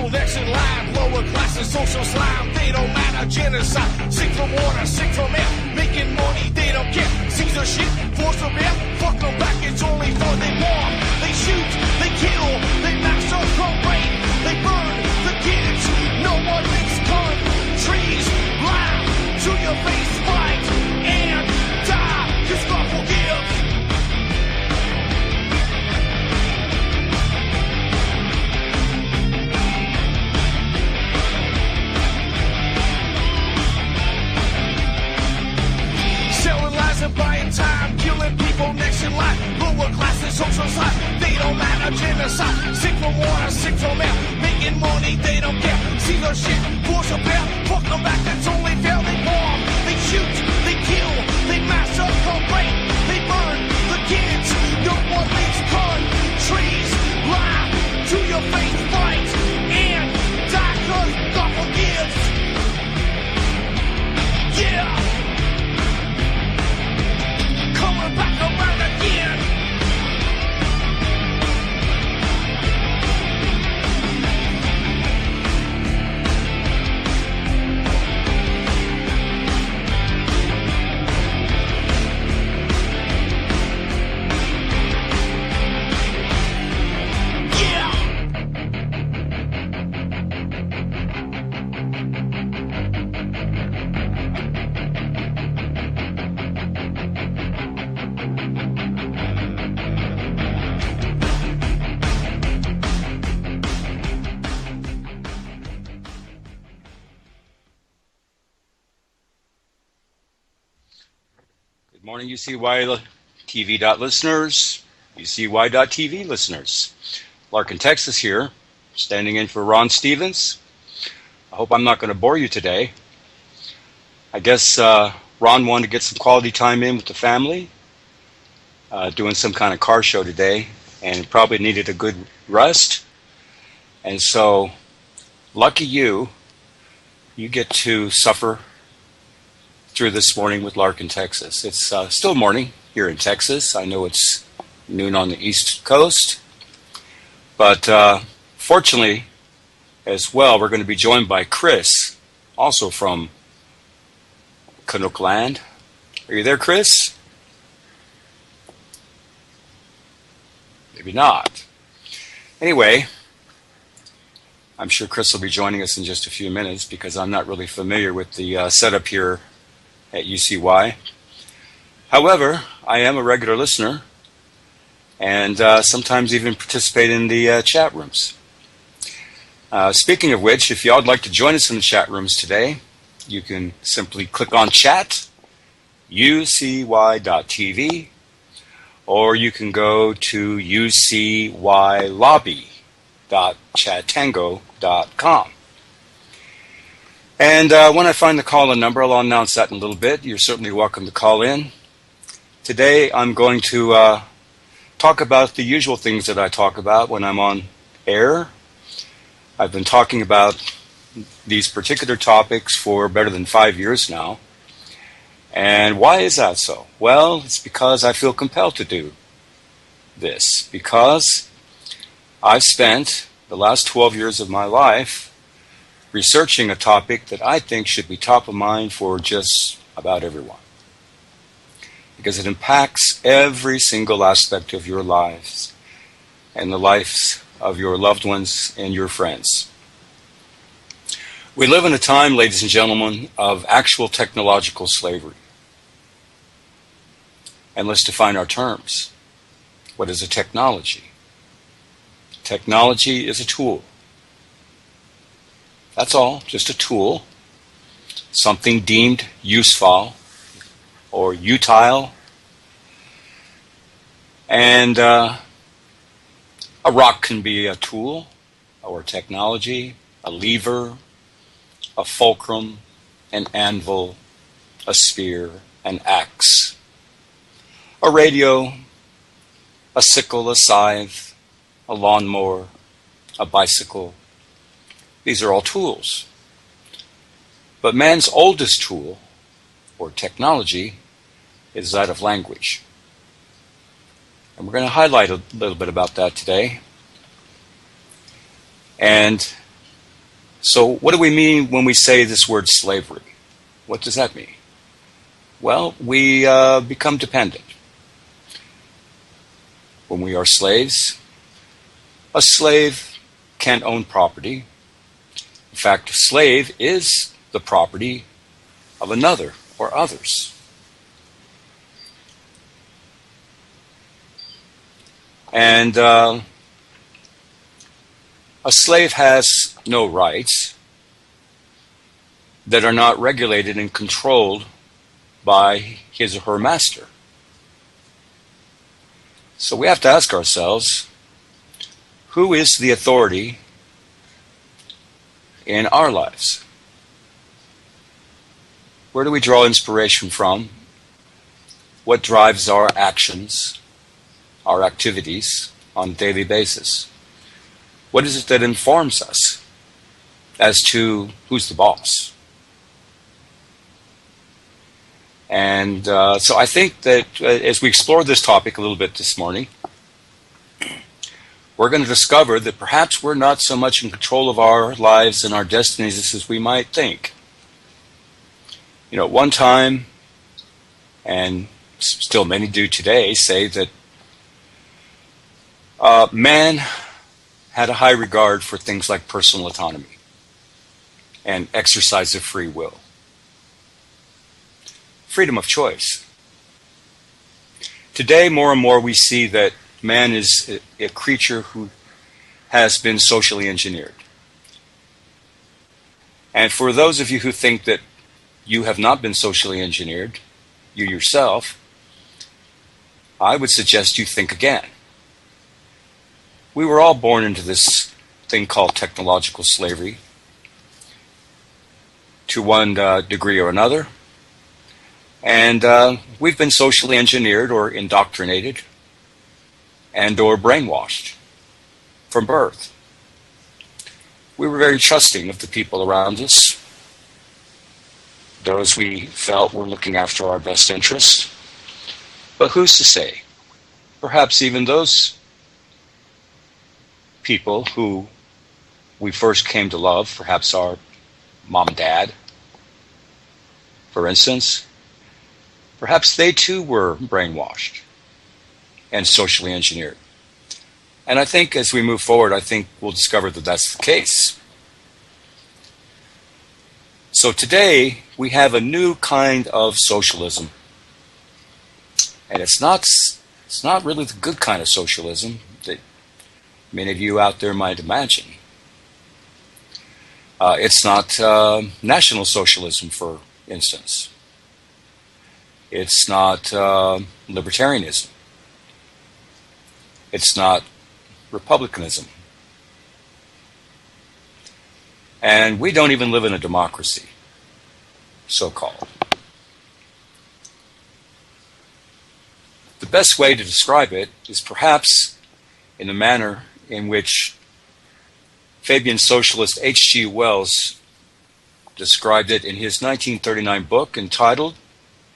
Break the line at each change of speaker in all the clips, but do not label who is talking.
people next in line, lower class and social slime, they don't matter, genocide, sick from water, sick from air, making money, they don't care, Caesar shit, force of air, fuck them back, it's only for they bomb, they shoot, they kill, they massacre, rape, they burn the kids, no one makes countries laugh to your face, fight, and die, cause God forgives. Selling lies and buying time, killing people next in line, lower class and social side, they don't matter, genocide, sick from water, sick from air, making money, they don't care, see their shit, force a bear, fuck them back, that's only fair, they bomb, they shoot, they kill, they massacre, rape, they burn the kids, no one makes countries lie to your face, fight, and die, cause God forgives, yeah. Coming back around again.
Morning, UCY TV listeners, UCY.TV listeners. Lark in Texas here, standing in for Ron Stevens. I hope I'm not going to bore you today. I guess Ron wanted to get some quality time in with the family, doing some kind of car show today, and probably needed a good rest. And so, lucky you get to suffer through this morning with Lark in Texas. It's still morning here in Texas. I know it's noon on the East Coast. But fortunately, as well, we're going to be joined by Chris, also from Canuck Land. Are you there, Chris? Maybe not. Anyway, I'm sure Chris will be joining us in just a few minutes because I'm not really familiar with the setup here at UCY. However, I am a regular listener and sometimes even participate in the chat rooms. Speaking of which, if y'all would like to join us in the chat rooms today, you can simply click on chat, ucy.tv, or you can go to ucylobby.chattango.com. And when I find the call-in number, I'll announce that in a little bit. You're certainly welcome to call in. Today, I'm going to talk about the usual things that I talk about when I'm on air. I've been talking about these particular topics for better than 5 years now. And why is that so? Well, it's because I feel compelled to do this. Because I've spent the last 12 years of my life researching a topic that I think should be top of mind for just about everyone. Because it impacts every single aspect of your lives and the lives of your loved ones and your friends. We live in a time, ladies and gentlemen, of actual technological slavery. And let's define our terms. What is a technology? Technology is a tool. That's all, just a tool, something deemed useful or utile. And a rock can be a tool or technology, a lever, a fulcrum, an anvil, a spear, an axe, a radio, a sickle, a scythe, a lawnmower, a bicycle. These are all tools. But man's oldest tool, or technology, is that of language. And we're going to highlight a little bit about that today. And So what do we mean when we say this word slavery? What does that mean? Well, we become dependent. When we are slaves, a slave can't own property. In fact, a slave is the property of another or others. And a slave has no rights that are not regulated and controlled by his or her master. So we have to ask ourselves, who is the authority in our lives? Where do we draw inspiration from? What drives our actions, our activities on a daily basis? What is it that informs us as to who's the boss? And so I think that as we explore this topic a little bit this morning, we're going to discover that perhaps we're not so much in control of our lives and our destinies as we might think. You know, at one time, and still many do today, say that man had a high regard for things like personal autonomy and exercise of free will. Freedom of choice. Today, more and more, we see that man is a creature who has been socially engineered. And for those of you who think that you have not been socially engineered, you yourself, I would suggest you think again. We were all born into this thing called technological slavery to one degree or another. And we've been socially engineered or indoctrinated and or brainwashed from birth. We were very trusting of the people around us, those we felt were looking after our best interests. But who's to say? Perhaps even those people who we first came to love, perhaps our mom and dad, for instance, perhaps they too were brainwashed and socially engineered. And I think as we move forward, I think we'll discover that that's the case. So today, we have a new kind of socialism. And it's not really the good kind of socialism that many of you out there might imagine. It's not National Socialism, for instance. It's not libertarianism. It's not republicanism. And we don't even live in a democracy, so-called. The best way to describe it is perhaps in the manner in which Fabian socialist H.G. Wells described it in his 1939 book entitled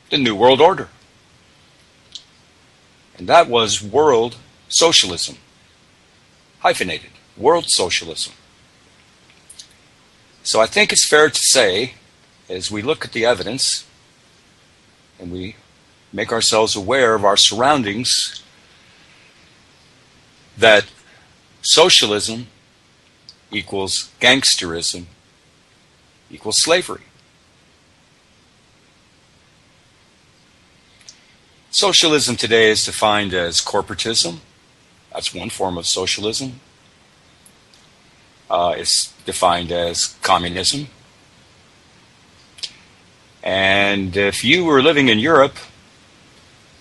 The New World Order. And that was world socialism, hyphenated, world socialism. So I think it's fair to say, as we look at the evidence and we make ourselves aware of our surroundings, that socialism equals gangsterism equals slavery. Socialism today is defined as corporatism. That's one form of socialism. It's defined as communism. And if you were living in Europe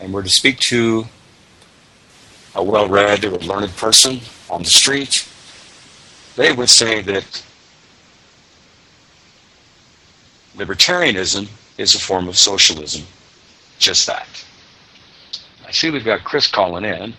and were to speak to a well-read or learned person on the street, they would say that libertarianism is a form of socialism. Just that. I see we've got Chris calling in.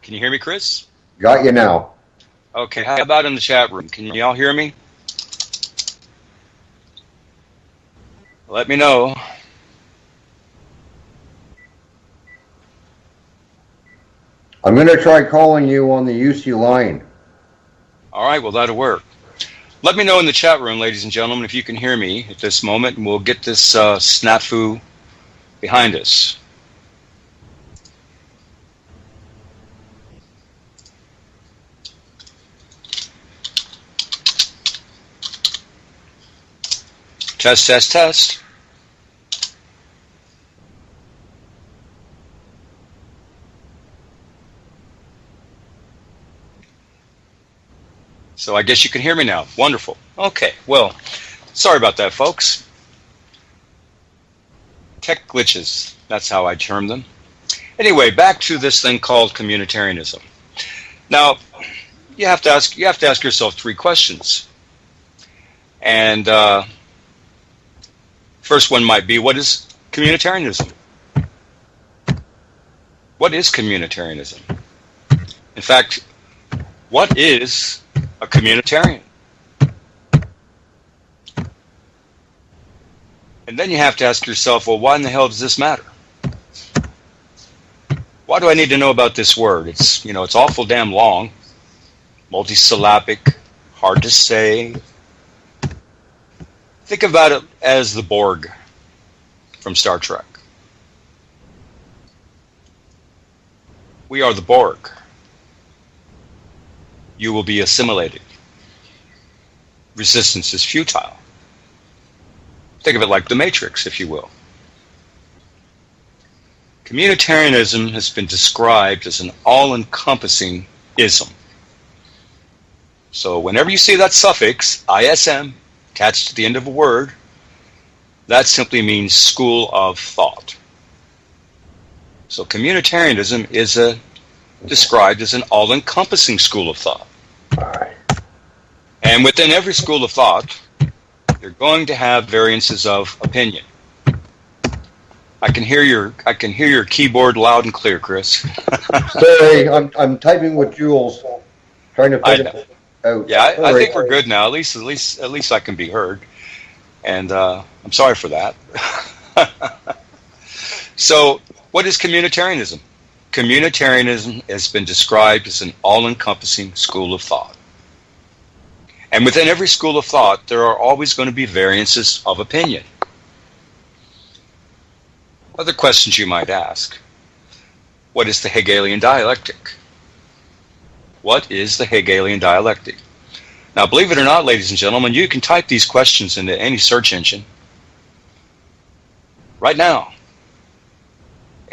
Can you hear me, Chris?
Got you now.
Okay, how about in the chat room? Can y'all hear me? Let me know.
I'm going to try calling you on the UC line.
All right, well, that'll work. Let me know in the chat room, ladies and gentlemen, if you can hear me at this moment, and we'll get this snafu behind us. Test, test, test. So I guess you can hear me now. Wonderful. Okay, well, sorry about that, folks. Tech glitches, that's how I term them. Anyway, back to this thing called communitarianism. Now, you have to ask yourself three questions. And first one might be, what is communitarianism? What is communitarianism? In fact, what is a communitarian? And then you have to ask yourself, well, why in the hell does this matter? Why do I need to know about this word? It's, it's awful damn long, multisyllabic, hard to say. Think about it as the Borg from Star Trek. We are the Borg. You will be assimilated. Resistance is futile. Think of it like the Matrix, if you will. Communitarianism has been described as an all-encompassing ism. So whenever you see that suffix, ISM, attached to the end of a word, that simply means school of thought. So communitarianism is described as an all-encompassing school of thought.
All right.
And within every school of thought, you're going to have variances of opinion. I can hear your keyboard loud and clear, Chris.
Sorry, I'm typing with Jules, trying to figure it out.
Yeah, I think we're good now. At least I can be heard, and I'm sorry for that. So, what is communitarianism? Communitarianism has been described as an all-encompassing school of thought. And within every school of thought, there are always going to be variances of opinion. Other questions you might ask. What is the Hegelian dialectic? What is the Hegelian dialectic? Now, believe it or not, ladies and gentlemen, you can type these questions into any search engine right now,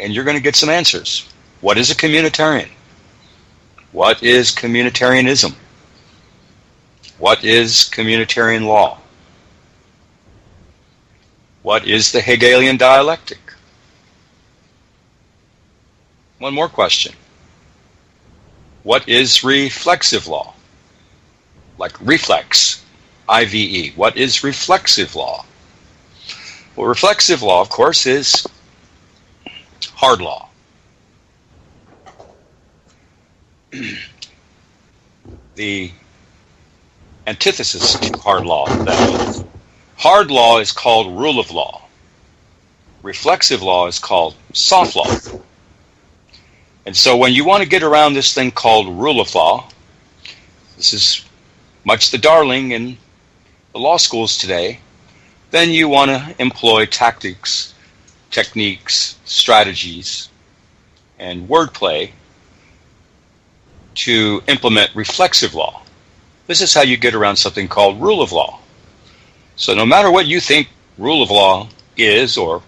and you're going to get some answers. What is a communitarian? What is communitarianism? What is communitarian law? What is the Hegelian dialectic? One more question. What is reflexive law? Like reflex, I-V-E. What is reflexive law? Well, reflexive law, of course, is hard law. The antithesis to hard law, that is. Hard law is called rule of law. Reflexive law is called soft law. And so when you want to get around this thing called rule of law, this is much the darling in the law schools today, then you want to employ tactics, techniques, strategies, and wordplay to implement reflexive law. This is how you get around something called rule of law. So no matter what you think rule of law is or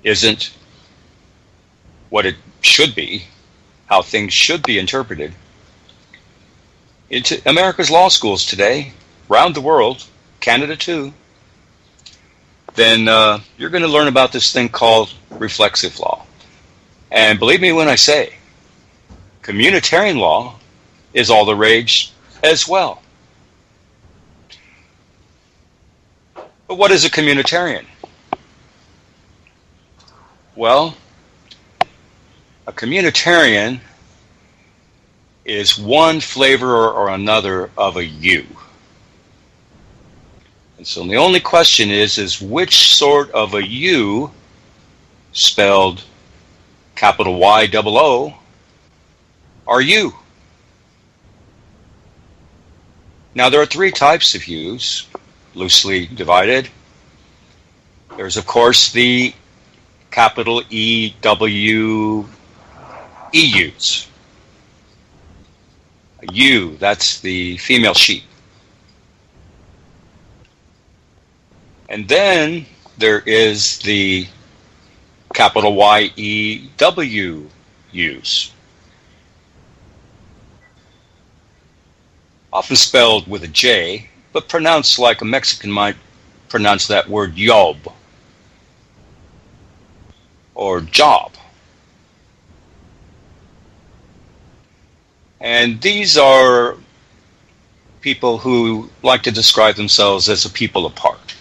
isn't, what it should be, how things should be interpreted, into America's law schools today, around the world, Canada too, then you're going to learn about this thing called reflexive law. And believe me when I say, communitarian law is all the rage as well. But what is a communitarian? Well, a communitarian is one flavor or another of a U. And so the only question is which sort of a U, spelled capital Y-O-O, are you? Now there are three types of U's, loosely divided. There's of course the capital E-W EUs. A U, that's the female sheep. And then there is the capital Y-E-W U's. Often spelled with a J, but pronounced like a Mexican might pronounce that word yob or job. And these are people who like to describe themselves as a people apart.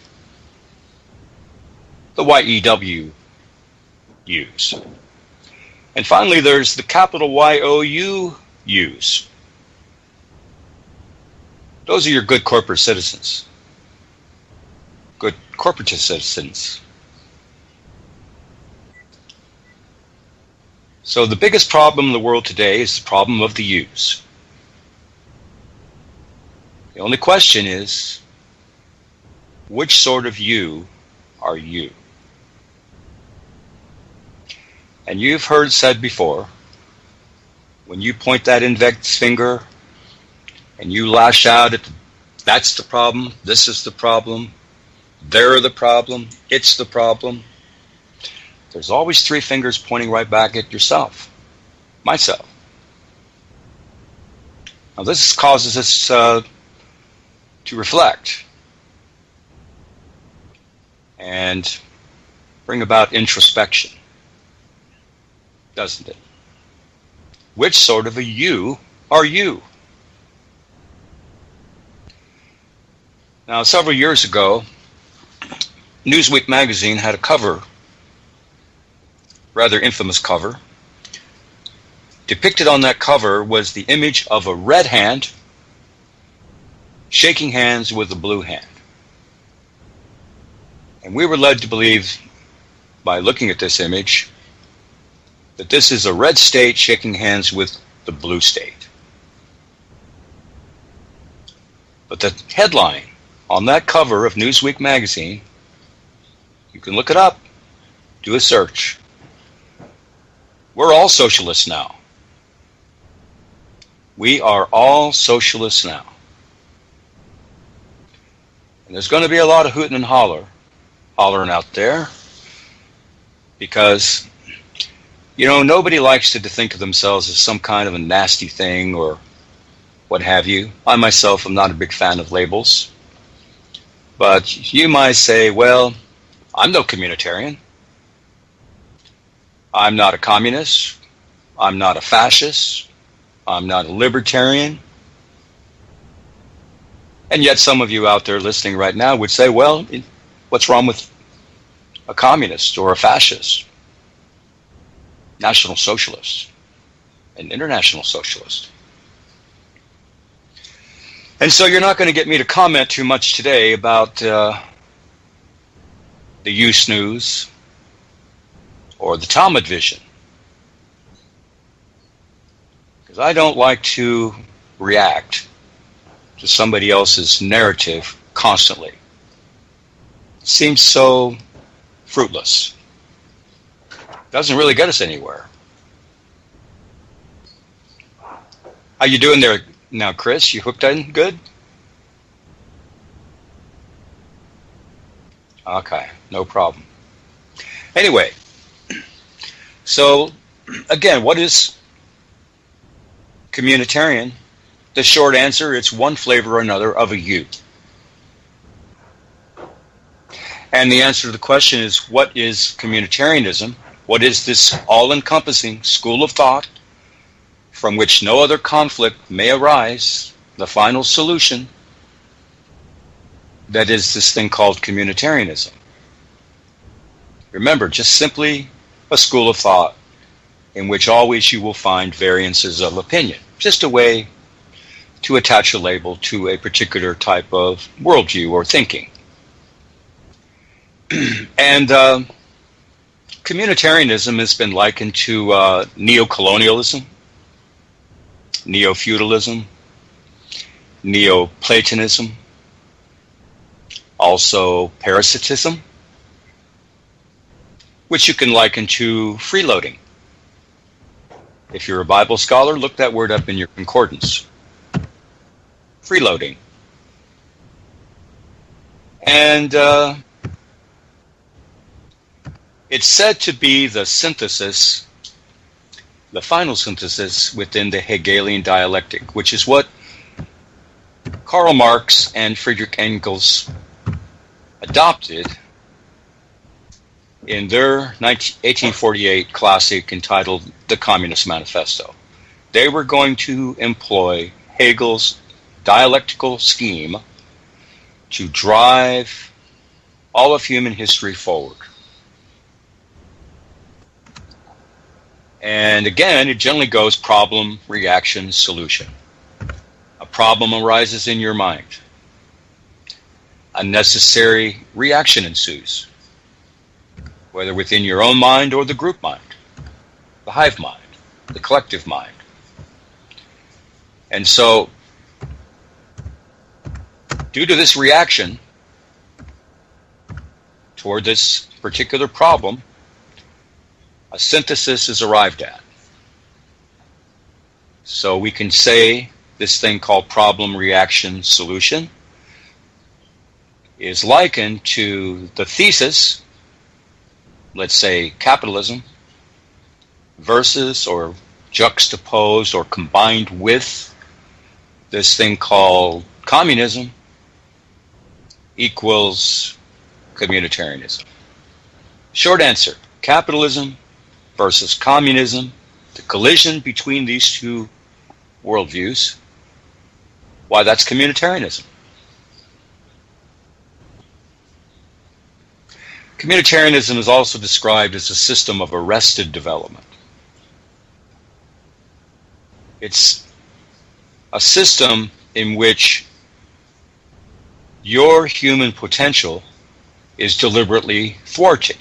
The Y-E-W U's. And finally, there's the capital Y-O-U U's. Those are your good corporate citizens. Good corporatist citizens. So the biggest problem in the world today is the problem of the U's. The only question is, which sort of U are you? And you've heard said before, when you point that index finger and you lash out at that's the problem, this is the problem, they're the problem, it's the problem, there's always three fingers pointing right back at yourself, myself. Now this causes us to reflect and bring about introspection, doesn't it? Which sort of a you are you? Now, several years ago, Newsweek magazine had a cover, rather infamous cover. Depicted on that cover was the image of a red hand shaking hands with a blue hand. And we were led to believe, by looking at this image, that this is a red state shaking hands with the blue state. But the headline on that cover of Newsweek magazine, you can look it up, do a search. We're all socialists now. We are all socialists now. And there's going to be a lot of hooting and hollering out there, because, you know, nobody likes to think of themselves as some kind of a nasty thing or what have you. I myself am not a big fan of labels. But you might say, well, I'm no communitarian. I'm not a communist. I'm not a fascist. I'm not a libertarian. And yet some of you out there listening right now would say, well, what's wrong with a communist or a fascist? National Socialist, an international socialist. And so you're not going to get me to comment too much today about the U-snooze or the Talmud vision, because I don't like to react to somebody else's narrative constantly. It seems so fruitless. Doesn't really get us anywhere. How you doing there now, Chris? You hooked in good? Okay, no problem. Anyway, so again, what is communitarian? The short answer, it's one flavor or another of a U. And the answer to the question is, what is communitarianism? What is this all-encompassing school of thought from which no other conflict may arise, the final solution, that is this thing called communitarianism? Remember, just simply a school of thought in which always you will find variances of opinion. just a way to attach a label to a particular type of worldview or thinking. And communitarianism has been likened to neo-colonialism, neo-feudalism, Neoplatonism, also parasitism, which you can liken to freeloading. If you're a Bible scholar, look that word up in your concordance. Freeloading. And it's said to be the synthesis, the final synthesis within the Hegelian dialectic, which is what Karl Marx and Friedrich Engels adopted in their 1848 classic entitled The Communist Manifesto. They were going to employ Hegel's dialectical scheme to drive all of human history forward. And again, it generally goes problem, reaction, solution. A problem arises in your mind. A necessary reaction ensues, whether within your own mind or the group mind, the hive mind, the collective mind. And so, due to this reaction toward this particular problem, a synthesis is arrived at. So we can say this thing called problem, reaction, solution is likened to the thesis, let's say capitalism, versus or juxtaposed or combined with this thing called communism equals communitarianism. Short answer, capitalism versus communism, the collision between these two worldviews, why, that's communitarianism. Communitarianism is also described as a system of arrested development. It's a system in which your human potential is deliberately thwarted.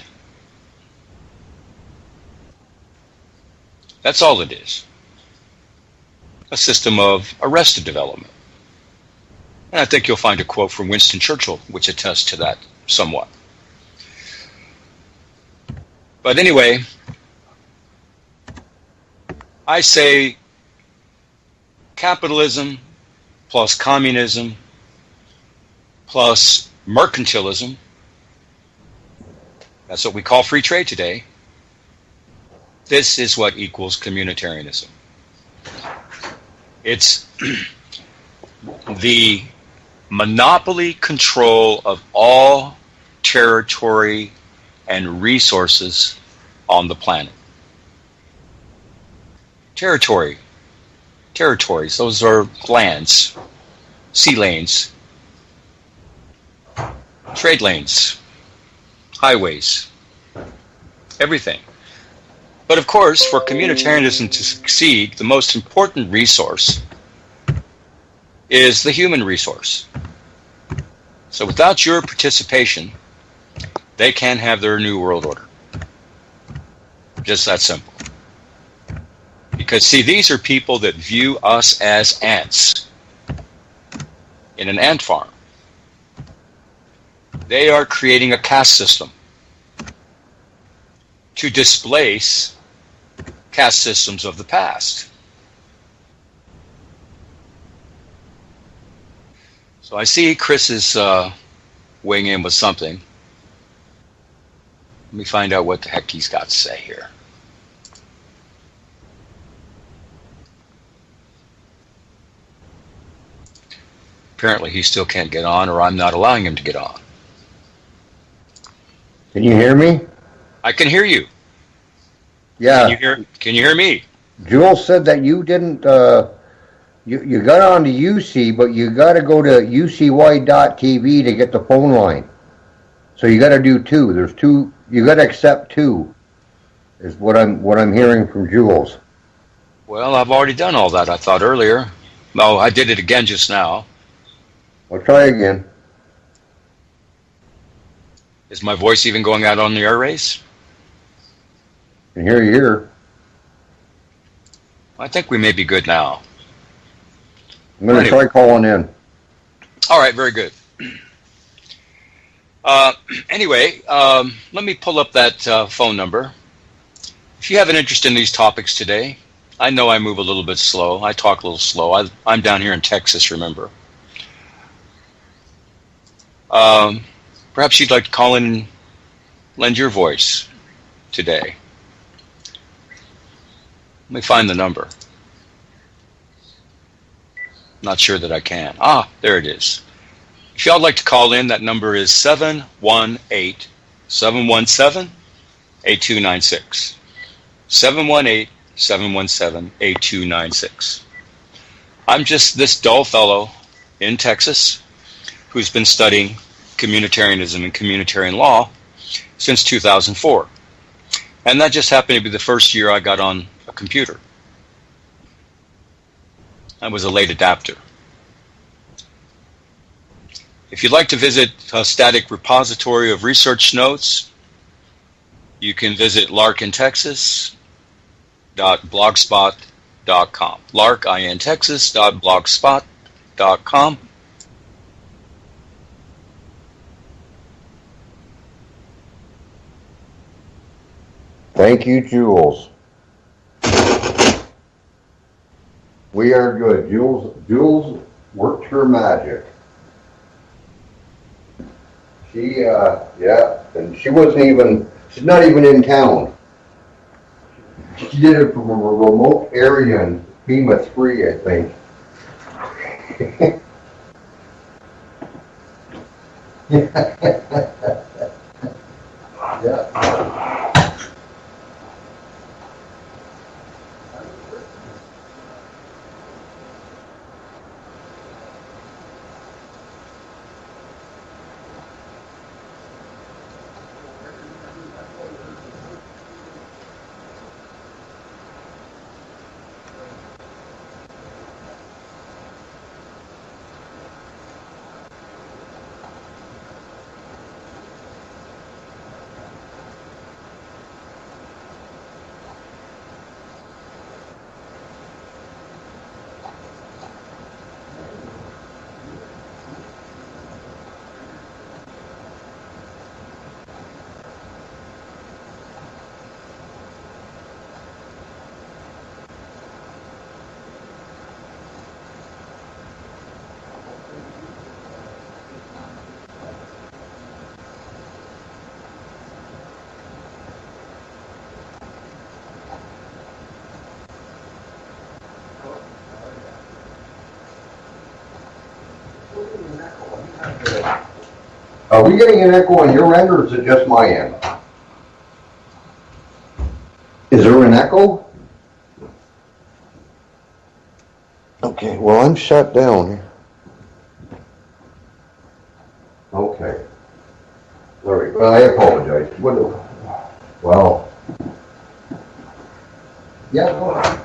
That's all it is. A system of arrested development. And I think you'll find a quote from Winston Churchill which attests to that somewhat. But anyway, I say capitalism plus communism plus mercantilism, that's what we call free trade today, this is what equals communitarianism. It's the monopoly control of all territory and resources on the planet. Territories, those are lands, sea lanes, trade lanes, highways, everything. But of course, for communitarianism to succeed, the most important resource is the human resource. So without your participation, they can't have their new world order. Just that simple. Because see, these are people that view us as ants in an ant farm. They are creating a caste system to displace caste systems of the past. So I see Chris is weighing in with something. Let me find out what the heck he's got to say here. Apparently he still can't get on, or I'm not allowing him to get on.
Can you hear me?
I can hear you.
Yeah.
Can you hear me?
Jules said that you didn't, you got on to UC, but you got to go to ucy.tv to get the phone line. So you got to do two. There's two. You got to accept two, is what I'm hearing from Jules.
Well, I've already done all that, I thought earlier. Oh, I did it again just now.
I'll try again.
Is my voice even going out on the air race?
Can hear you here.
I think we may be good now.
I'm going to try calling in.
All right, very good. Anyway, let me pull up that phone number. If you have an interest in these topics today, I know I move a little bit slow. I talk a little slow. I'm down here in Texas, remember. Perhaps you'd like to call in and lend your voice today. Let me find the number. Not sure that I can. Ah, there it is. If y'all like to call in, that number is 718-717-8296. 718-717-8296. I'm just this dull fellow in Texas who's been studying communitarianism and communitarian law since 2004. And that just happened to be the first year I got on a computer. I was a late adapter. If you'd like to visit a static repository of research notes, you can visit larkintexas.blogspot.com. larkintexas.blogspot.com.
Thank you, Jules. We are good. Jules worked her magic. She, and she's not even in town. She did it from a remote area in FEMA 3, I think. Yeah. Are we getting an echo on your end, or is it just my end? Is there an echo? Okay, well, I'm shut down. Okay. Sorry, well, I apologize. Well, yeah, go ahead.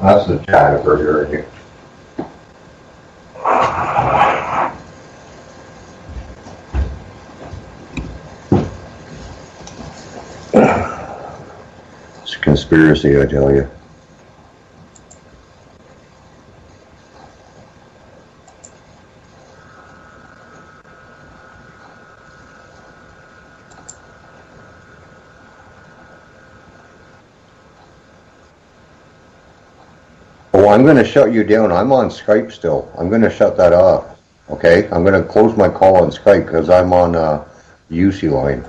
That's the chat burger here. It's a conspiracy, I tell you. Oh, I'm going to shut you down. I'm on Skype still. I'm going to shut that off. Okay? I'm going to close my call on Skype because I'm on UC line.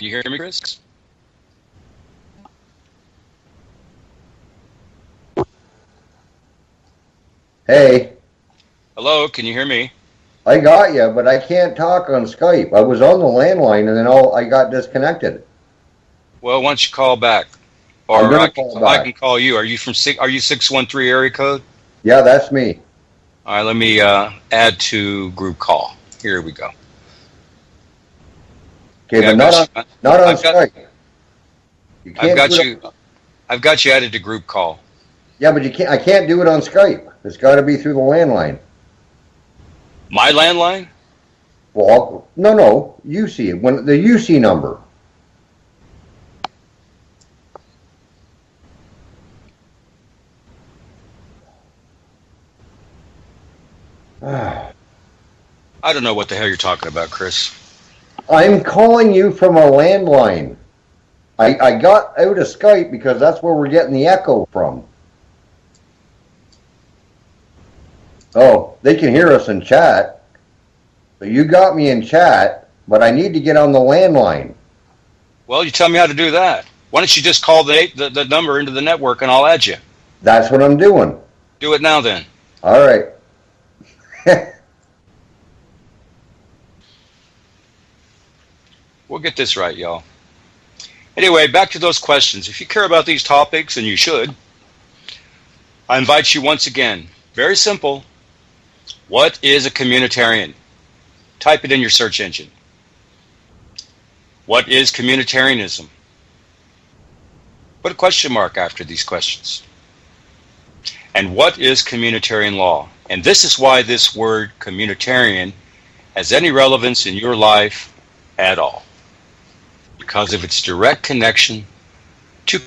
Can you hear me, Chris?
Hey,
Hello, can you hear me?
I got you, but I can't talk on Skype. I was on the landline and then I got disconnected.
Well, why don't you call back,
I'm
or
going to call
I can
back.
call you. Are you from Are you 613 area code?
Yeah, that's me.
All right, let me add to group call. Here we go.
Okay,
Okay,
but not on
I've got
Skype. You
I've
can't do
got
it.
you I've got you added to group call.
Yeah, but you can't. I can't do it on Skype. It's got to be through the landline.
My landline?
Well, no. UC when the UC number.
I don't know what the hell you're talking about, Chris.
I'm calling you from a landline. I got out of Skype because that's where we're getting the echo from. Oh, they can hear us in chat. So you got me in chat, but I need to get on the landline.
Well, you tell me how to do that. Why don't you just call the number into the network and I'll add you.
That's what I'm doing.
Do it now then.
All right.
We'll get this right, y'all. Anyway, back to those questions. If you care about these topics, and you should, I invite you once again. Very simple. What is a communitarian? Type it in your search engine. What is communitarianism? Put a question mark after these questions. And what is communitarian law? And this is why this word communitarian has any relevance in your life at all. Because of its direct connection to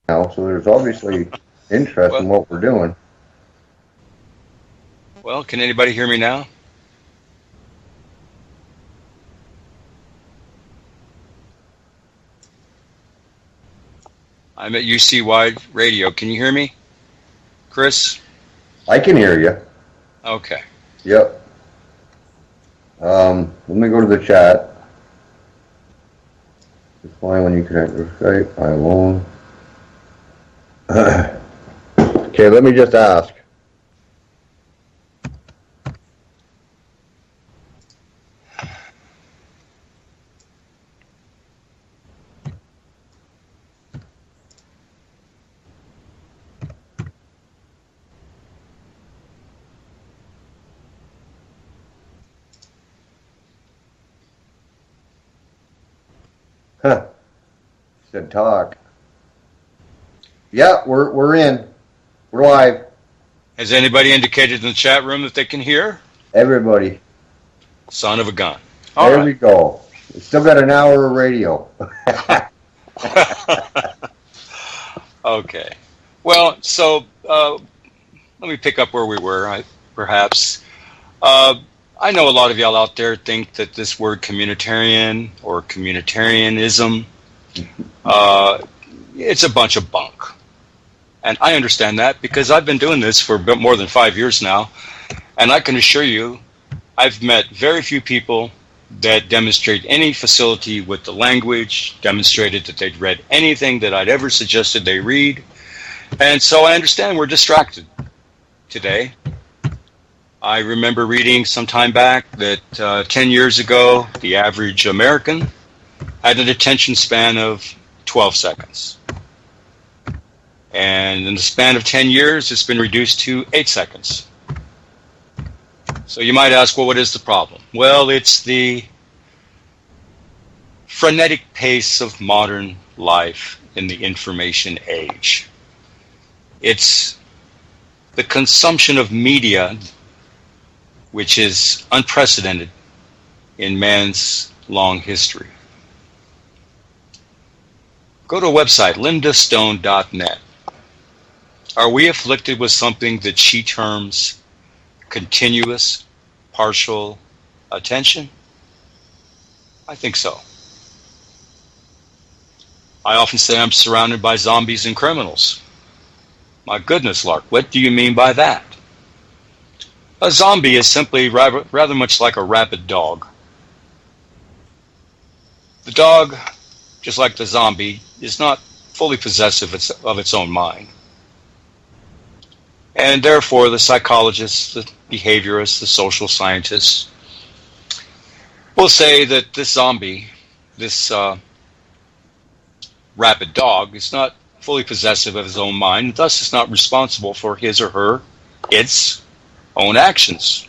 now, so there's obviously interest in what we're doing.
Well, can anybody hear me now? I'm at UC Wide Radio. Can you hear me, Chris?
I can hear you.
Okay.
Yep. Let me go to the chat. It's fine when you connect with Skype. I alone. Okay, let me just ask. Huh. Said talk. Yeah, we're in. We're live.
Has anybody indicated in the chat room that they can hear?
Everybody.
Son of a gun.
There we go. We still got an hour of radio.
Okay. Well, so let me pick up where we were, perhaps. I know a lot of y'all out there think that this word communitarian or communitarianism, it's a bunch of bunk. And I understand that because I've been doing this for more than 5 years now. And I can assure you, I've met very few people that demonstrate any facility with the language, demonstrated that they'd read anything that I'd ever suggested they read. And so I understand we're distracted today. I remember reading some time back that 10 years ago, the average American had an attention span of 12 seconds. And in the span of 10 years, it's been reduced to 8 seconds. So you might ask, well, what is the problem? Well, it's the frenetic pace of modern life in the information age. It's the consumption of media, which is unprecedented in man's long history. Go to a website, lindastone.net. Are we afflicted with something that she terms continuous partial attention? I think so. I often say I'm surrounded by zombies and criminals. My goodness, Lark, what do you mean by that? A zombie is simply rather much like a rabid dog. The dog, just like the zombie, is not fully possessive of its own mind. And therefore, the psychologists, the behaviorists, the social scientists will say that this zombie, this rabid dog, is not fully possessive of his own mind, and thus is not responsible for his or its own actions.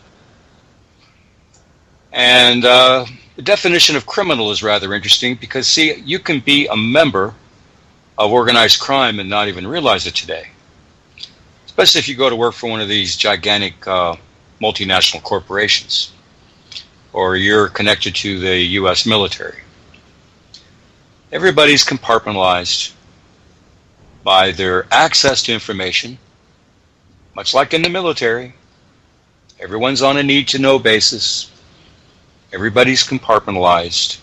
And the definition of criminal is rather interesting because, see, you can be a member of organized crime and not even realize it today. Especially if you go to work for one of these gigantic multinational corporations, or you're connected to the U.S. military. Everybody's compartmentalized by their access to information, much like in the military. Everyone's on a need-to-know basis. Everybody's compartmentalized.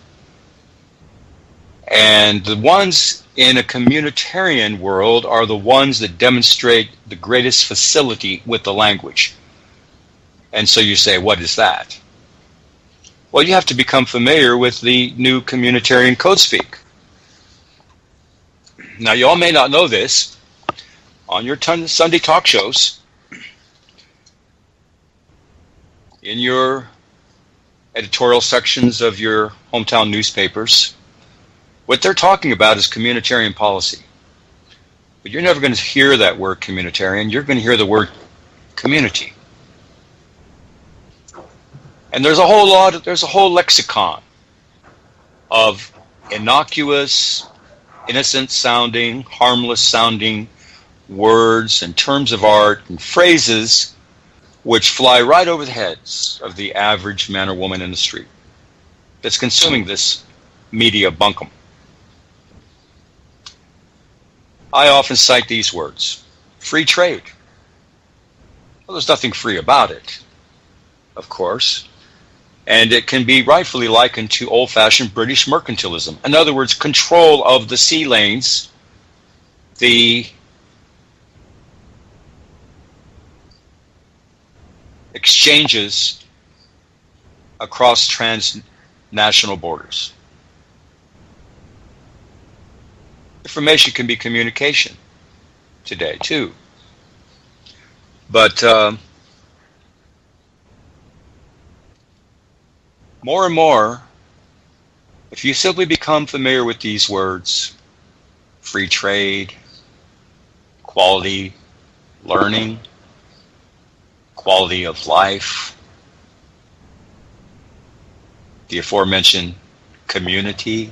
And the ones in a communitarian world are the ones that demonstrate the greatest facility with the language. And so you say, what is that? Well, you have to become familiar with the new communitarian code speak. Now, you all may not know this. On your Sunday talk shows, in your editorial sections of your hometown newspapers, what they're talking about is communitarian policy. But you're never going to hear that word communitarian. You're going to hear the word community. And there's a whole lexicon of innocuous, innocent-sounding, harmless-sounding words and terms of art and phrases which fly right over the heads of the average man or woman in the street that's consuming this media bunkum. I often cite these words. Free trade. Well, there's nothing free about it, of course. And it can be rightfully likened to old-fashioned British mercantilism. In other words, control of the sea lanes, the exchanges across transnational borders. Information can be communication today, too. But more and more, if you simply become familiar with these words, free trade, quality learning, quality of life, the aforementioned community,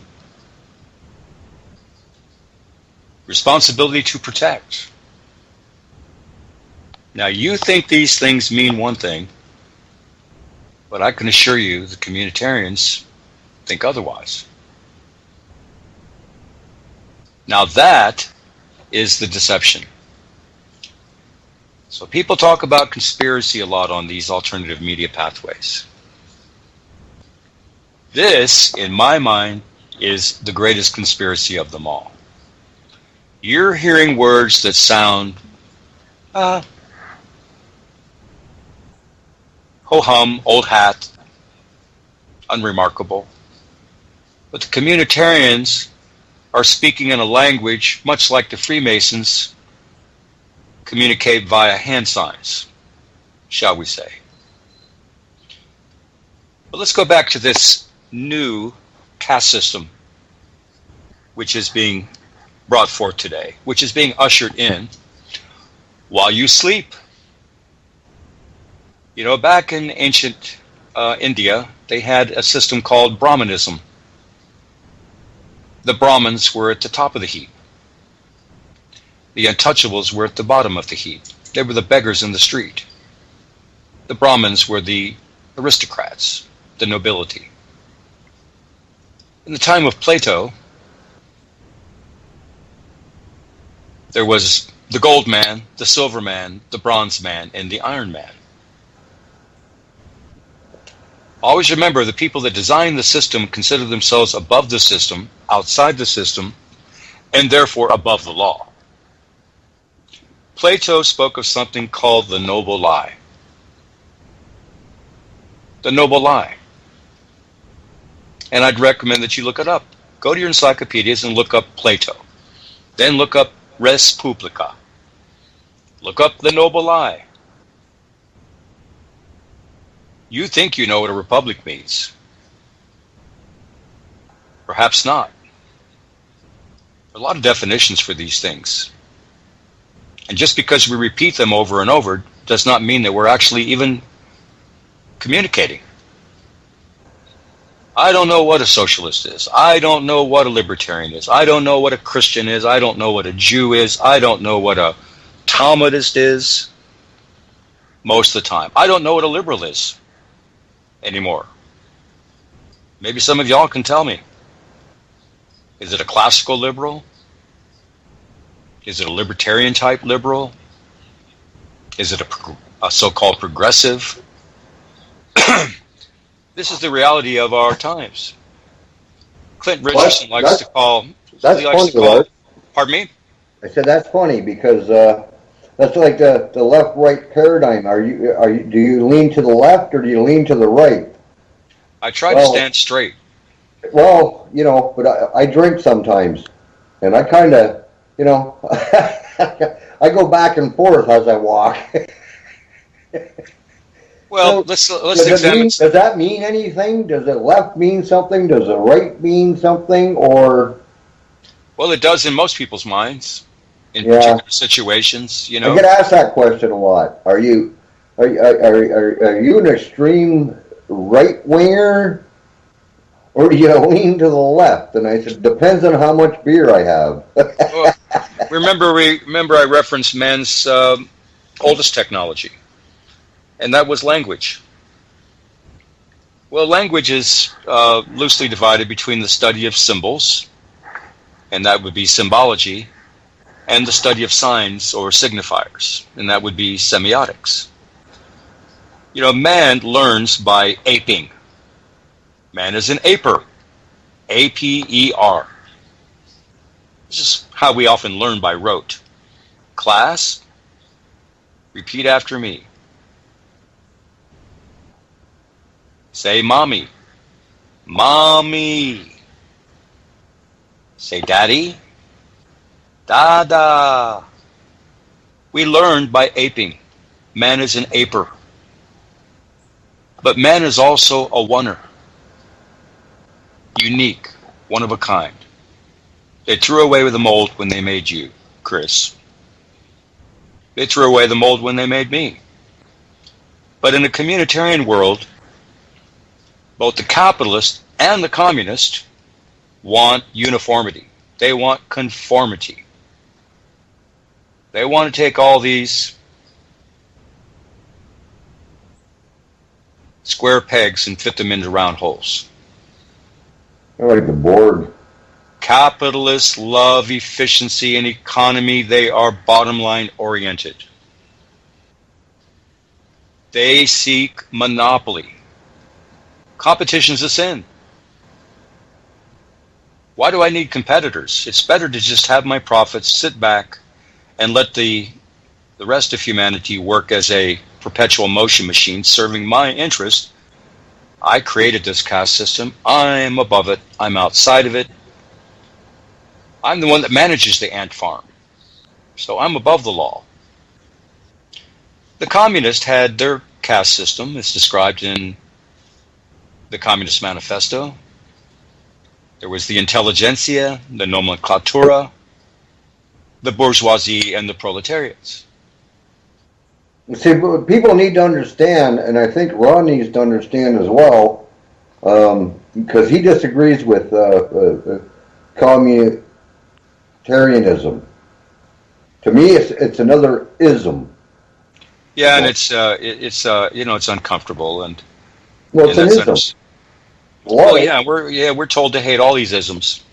responsibility to protect. Now, you think these things mean one thing, but I can assure you the communitarians think otherwise. Now that is the deception. So people talk about conspiracy a lot on these alternative media pathways. This, in my mind, is the greatest conspiracy of them all. You're hearing words that sound ho-hum, old hat, unremarkable. But the communitarians are speaking in a language much like the Freemasons communicate via hand signs, shall we say. But let's go back to this new caste system which is being brought forth today, which is being ushered in while you sleep. You know, back in ancient India, they had a system called Brahmanism. The Brahmins were at the top of the heap. The untouchables were at the bottom of the heap. They were the beggars in the street. The Brahmins were the aristocrats, the nobility. In the time of Plato, there was the gold man, the silver man, the bronze man, and the iron man. Always remember, the people that designed the system consider themselves above the system, outside the system, and therefore above the law. Plato spoke of something called the noble lie. The noble lie. And I'd recommend that you look it up. Go to your encyclopedias and look up Plato. Then look up Res Publica. Look up the noble lie. You think you know what a republic means. Perhaps not. There are a lot of definitions for these things. And just because we repeat them over and over does not mean that we're actually even communicating. I don't know what a socialist is. I don't know what a libertarian is. I don't know what a Christian is. I don't know what a Jew is. I don't know what a Talmudist is most of the time. I don't know what a liberal is anymore. Maybe some of y'all can tell me. Is it a classical liberal? Is it a libertarian type liberal? Is it a so-called progressive? This is the reality of our times. Clint Richardson likes to call. Pardon me?
I said that's funny because that's like the left-right paradigm. Do you lean to the left or do you lean to the right?
I try to stand straight.
Well, you know, but I drink sometimes, and I kind of, you know, I go back and forth as I walk.
Well,
so
let's examine.
Does that mean anything? Does the left mean something? Does the right mean something? Or? Well,
it does in most people's minds, in particular situations. You know,
I get asked that question a lot. Are you an extreme right winger, or do you lean to the left? And I said, depends on how much beer I have.
Well, remember I referenced man's oldest technology. And that was language. Well, language is loosely divided between the study of symbols, and that would be symbology, and the study of signs or signifiers, and that would be semiotics. Man learns by aping. Man is an aper. A-P-E-R. This is how we often learn by rote. Class, repeat after me. Say mommy. Mommy. Say daddy. Dada. We learned by aping. Man is an aper. But man is also a oneer. Unique, one of a kind. They threw away the mold when they made you, Chris. They threw away the mold when they made me. But in a communitarian world, both the capitalist and the communist want uniformity. They want conformity. They want to take all these square pegs and fit them into round holes.
I like the board.
Capitalists love efficiency and economy. They are bottom line oriented. They seek monopoly. Competition's a sin. Why do I need competitors? It's better to just have my profits, sit back, and let the rest of humanity work as a perpetual motion machine serving my interest. I created this caste system. I'm above it. I'm outside of it. I'm the one that manages the ant farm. So I'm above the law. The communists had their caste system. It's described in the Communist Manifesto. There was the intelligentsia, the nomenclatura, the bourgeoisie, and the proletariats.
See, but people need to understand, and I think Ron needs to understand as well, because he disagrees with communitarianism. To me, it's another ism.
Yeah, and it's uncomfortable, and
well, it's an ism.
Well, yeah, we're told to hate all these isms.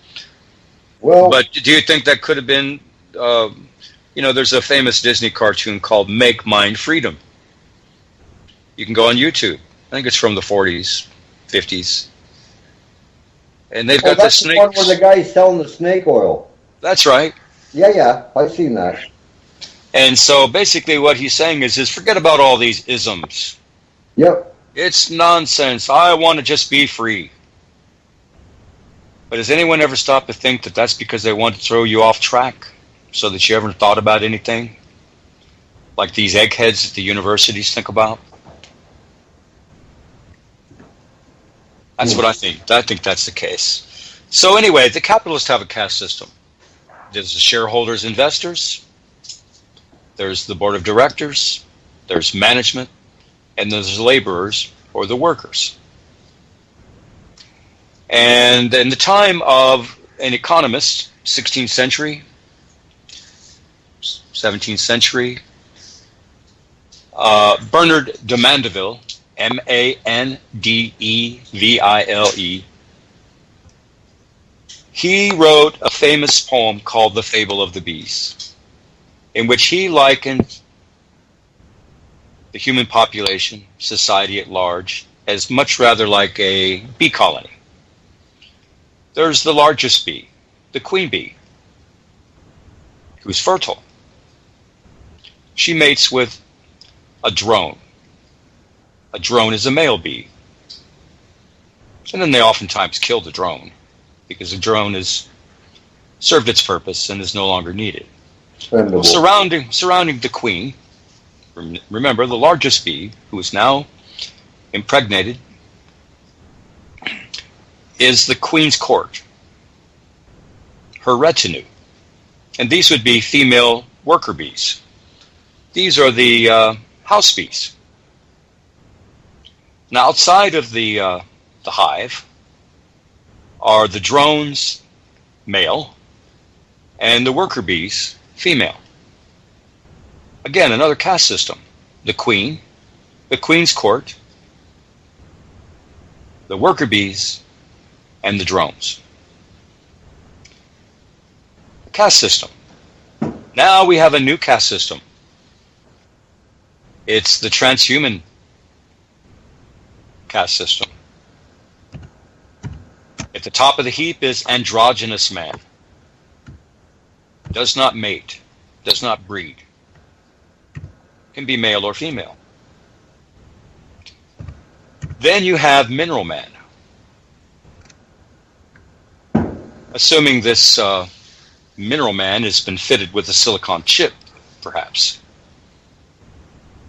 Well,
but do you think that could have been? There's a famous Disney cartoon called "Make Mine Freedom." You can go on YouTube. I think it's from the 40s, 50s, and they've got the snakes.
That's the one where the guy's selling the snake oil.
That's right.
Yeah, I've seen that.
And so basically, what he's saying is forget about all these isms.
Yep.
It's nonsense. I want to just be free. But has anyone ever stopped to think that that's because they want to throw you off track so that you ever thought about anything? Like these eggheads that the universities think about? That's what I think. I think that's the case. So anyway, the capitalists have a caste system. There's the shareholders, investors. There's the board of directors. There's management. And there's laborers or the workers. And in the time of an economist, 16th century, 17th century, Bernard de Mandeville, Mandeville, he wrote a famous poem called The Fable of the Bees, in which he likened the human population, society at large, as much rather like a bee colony. There's the largest bee, the queen bee, who's fertile. She mates with a drone. A drone is a male bee. And then they oftentimes kill the drone because the drone has served its purpose and is no longer needed. Well, surrounding the queen, remember, the largest bee, who is now impregnated, is the queen's court, her retinue. And these would be female worker bees. These are the house bees. Now, outside of the hive are the drones, male, and the worker bees, female. Again, another caste system. The queen, the queen's court, the worker bees, and the drones. The caste system. Now we have a new caste system. It's the transhuman caste system. At the top of the heap is androgynous man. Does not mate, does not breed. Can be male or female. Then you have mineral man. Assuming this mineral man has been fitted with a silicon chip, perhaps.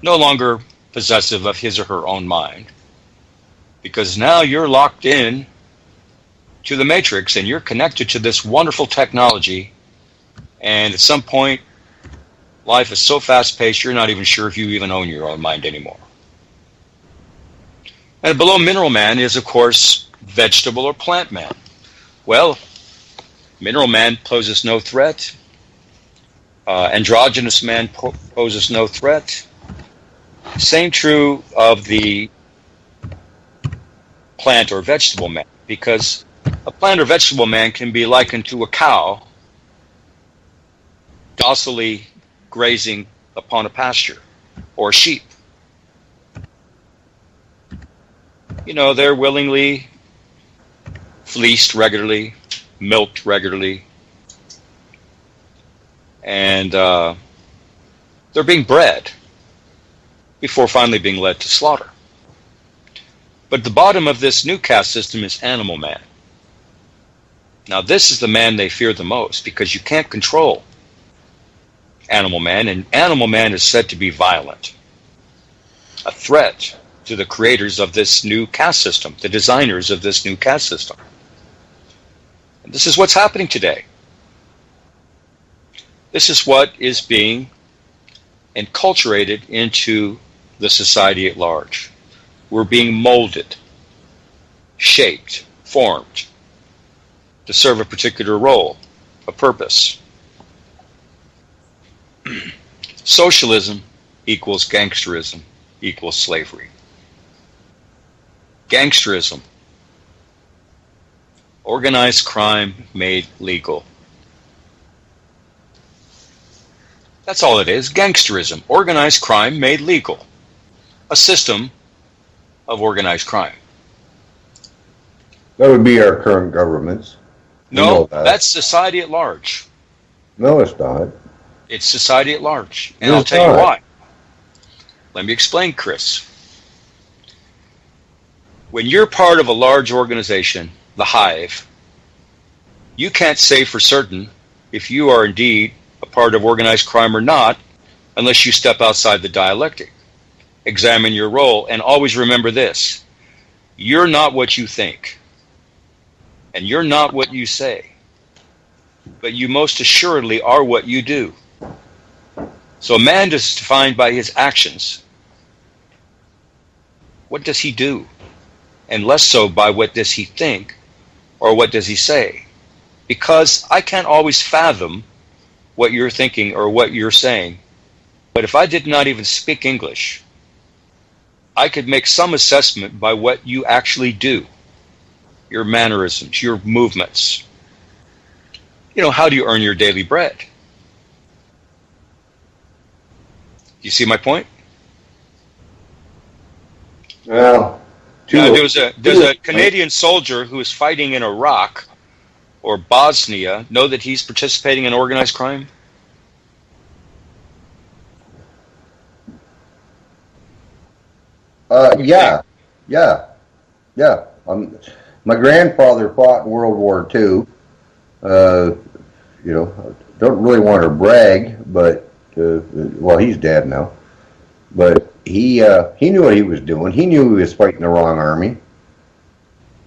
No longer possessive of his or her own mind. Because now you're locked in to the matrix and you're connected to this wonderful technology, and at some point life is so fast-paced you're not even sure if you even own your own mind anymore. And below mineral man is, of course, vegetable or plant man. Well, mineral man poses no threat. Androgynous man poses no threat. Same true of the plant or vegetable man, because a plant or vegetable man can be likened to a cow docilely grazing upon a pasture, or a sheep. You know, they're willingly fleeced regularly, milked regularly, and they're being bred before finally being led to slaughter. But the bottom of this new caste system is animal man. Now this is the man they fear the most, because you can't control animal man, and animal man is said to be violent, a threat to the creators of this new caste system, the designers of this new caste system. And this is what's happening today. This is what is being enculturated into the society at large. We're being molded, shaped, formed to serve a particular role, a purpose. Socialism equals gangsterism equals slavery. Gangsterism, organized crime made legal. That's all it is, gangsterism, organized crime made legal. A system of organized crime.
That would be our current governments.
No, that's society at large.
No, it's not.
It's society at large. And
No,
I'll
it's
tell you
not.
why. Let me explain, Chris. When you're part of a large organization, the hive, you can't say for certain if you are indeed a part of organized crime or not unless you step outside the dialectic. Examine your role, and always remember this. You're not what you think, and you're not what you say, but you most assuredly are what you do. So a man is defined by his actions. What does he do? And less so by what does he think or what does he say. Because I can't always fathom what you're thinking or what you're saying. But if I did not even speak English, I could make some assessment by what you actually do. Your mannerisms, your movements. You know, how do you earn your daily bread? You see my point?
Well,
There's a Canadian soldier who is fighting in Iraq or Bosnia. Know that he's participating in organized crime?
Yeah. My grandfather fought in World War II. Don't really want to brag, but well, he's dead now. But he knew what he was doing. He knew he was fighting the wrong army.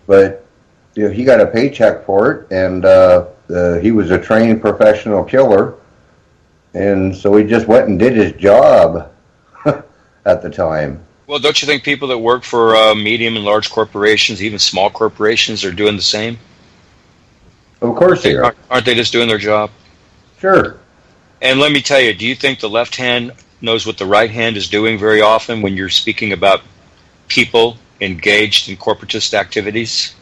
But he got a paycheck for it, and he was a trained professional killer, and so he just went and did his job at the time.
Well, don't you think people that work for medium and large corporations, even small corporations, are doing the same?
Of course they are.
Aren't they just doing their job?
Sure.
And let me tell you, do you think the left hand knows what the right hand is doing very often when you're speaking about people engaged in corporatist activities?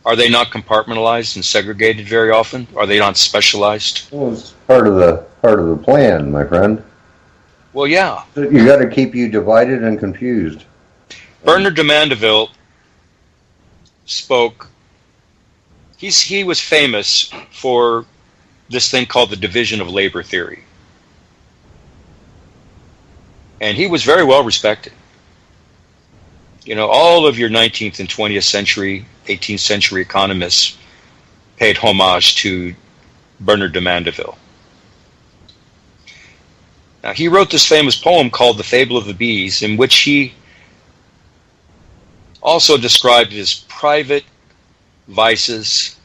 Are they not compartmentalized and segregated very often? Are they not specialized?
Well, it's part of the plan, my friend.
Well, yeah.
You got to keep you divided and confused.
Bernard de Mandeville spoke. He was famous for this thing called the division of labor theory. And he was very well respected. You know, all of your 19th and 20th century, 18th century economists paid homage to Bernard de Mandeville. Now, he wrote this famous poem called The Fable of the Bees, in which he also described his private vices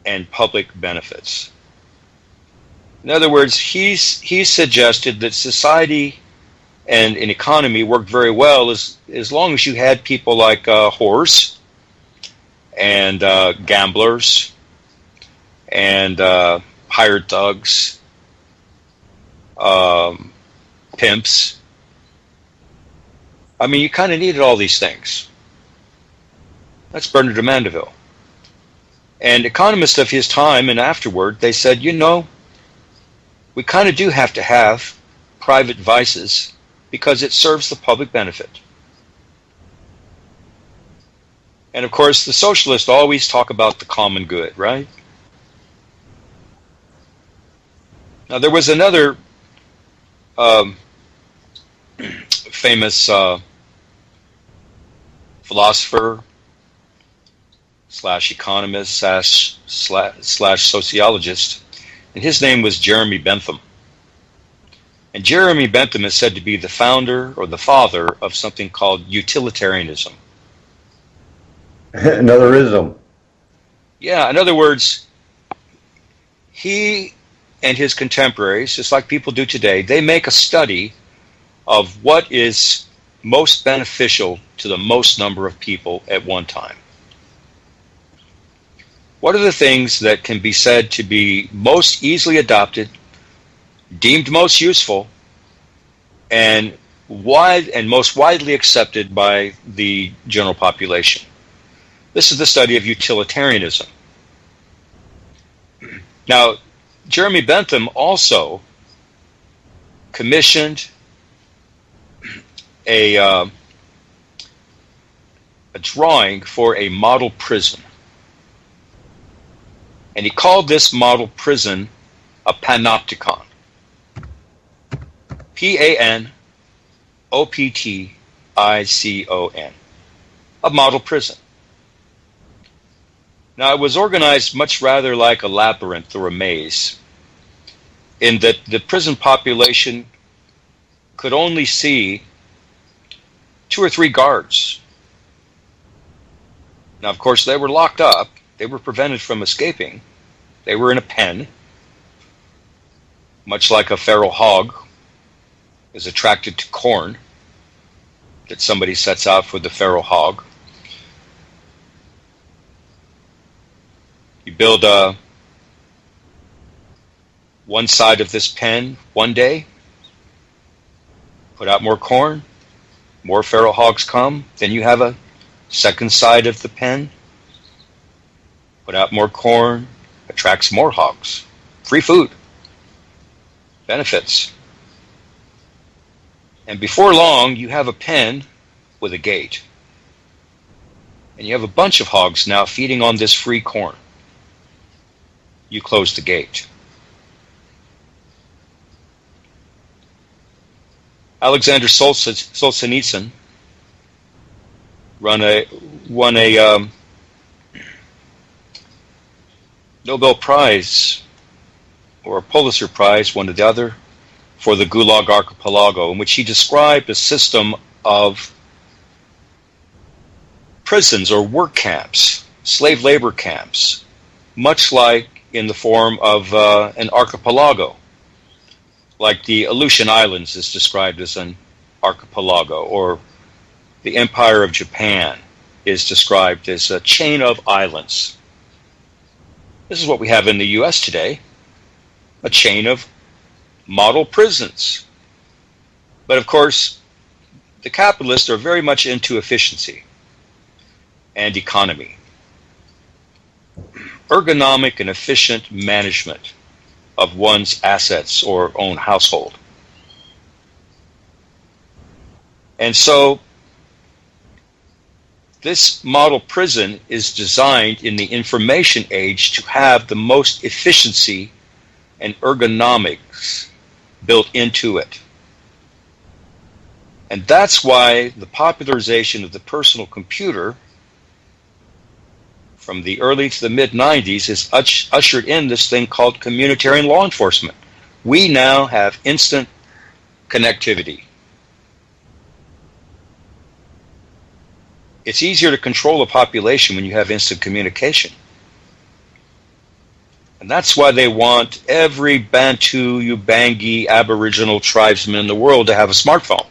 and public benefits. In other words, he suggested that society and an economy worked very well as long as you had people like whores and gamblers and hired thugs, pimps. I mean, you kind of needed all these things. That's Bernard de Mandeville. And economists of his time and afterward, they said, you know, we kind of do have to have private vices because it serves the public benefit. And of course, the socialists always talk about the common good, right? Now, there was another famous philosopher slash economist slash sociologist, and his name was Jeremy Bentham. And Jeremy Bentham is said to be the founder or the father of something called utilitarianism.
Another ism.
Yeah, in other words, he and his contemporaries, just like people do today, they make a study of what is most beneficial to the most number of people at one time. What are the things that can be said to be most easily adopted, deemed most useful, and most widely accepted by the general population? This is the study of utilitarianism. Now, Jeremy Bentham also commissioned a drawing for a model prison. And he called this model prison a panopticon. Panopticon. A model prison. Now, it was organized much rather like a labyrinth or a maze, in that the prison population could only see 2 or 3 guards. Now, of course, they were locked up. They were prevented from escaping. They were in a pen, much like a feral hog is attracted to corn that somebody sets out for the feral hog. You build one side of this pen one day, put out more corn, more feral hogs come, then you have a second side of the pen, put out more corn, attracts more hogs. Free food. Benefits. And before long, you have a pen with a gate. And you have a bunch of hogs now feeding on this free corn. You close the gate. Alexander Solzhenitsyn won a Nobel Prize or a Pulitzer Prize, one or the other, for the Gulag Archipelago, in which he described a system of prisons or work camps, slave labor camps, much like in the form of an archipelago. Like the Aleutian Islands is described as an archipelago, or the Empire of Japan is described as a chain of islands. This is what we have in the U.S. today, a chain of model prisons. But of course, the capitalists are very much into efficiency and economy. ergonomic and efficient management of one's assets or own household. And so this model prison is designed in the information age to have the most efficiency and ergonomics built into it. And that's why the popularization of the personal computer from the early to the mid-90s has ushered in this thing called communitarian law enforcement. We now have instant connectivity. It's easier to control a population when you have instant communication. And that's why they want every Bantu, Ubangi, Aboriginal tribesman in the world to have a smartphone.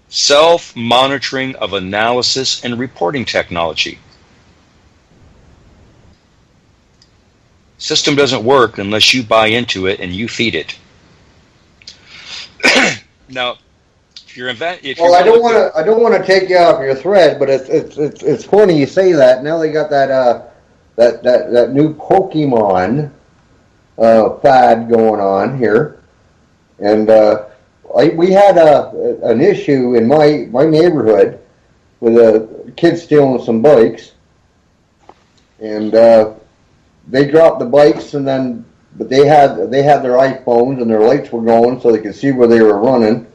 Self-monitoring of analysis and reporting technology. System doesn't work unless you buy into it and you feed it. Now, if you're
I don't want to take you off your thread, but it's funny you say that. Now they got that new Pokemon fad going on here, and we had an issue in my neighborhood with a kid stealing some bikes, and they dropped the bikes, but they had their iPhones and their lights were going so they could see where they were running.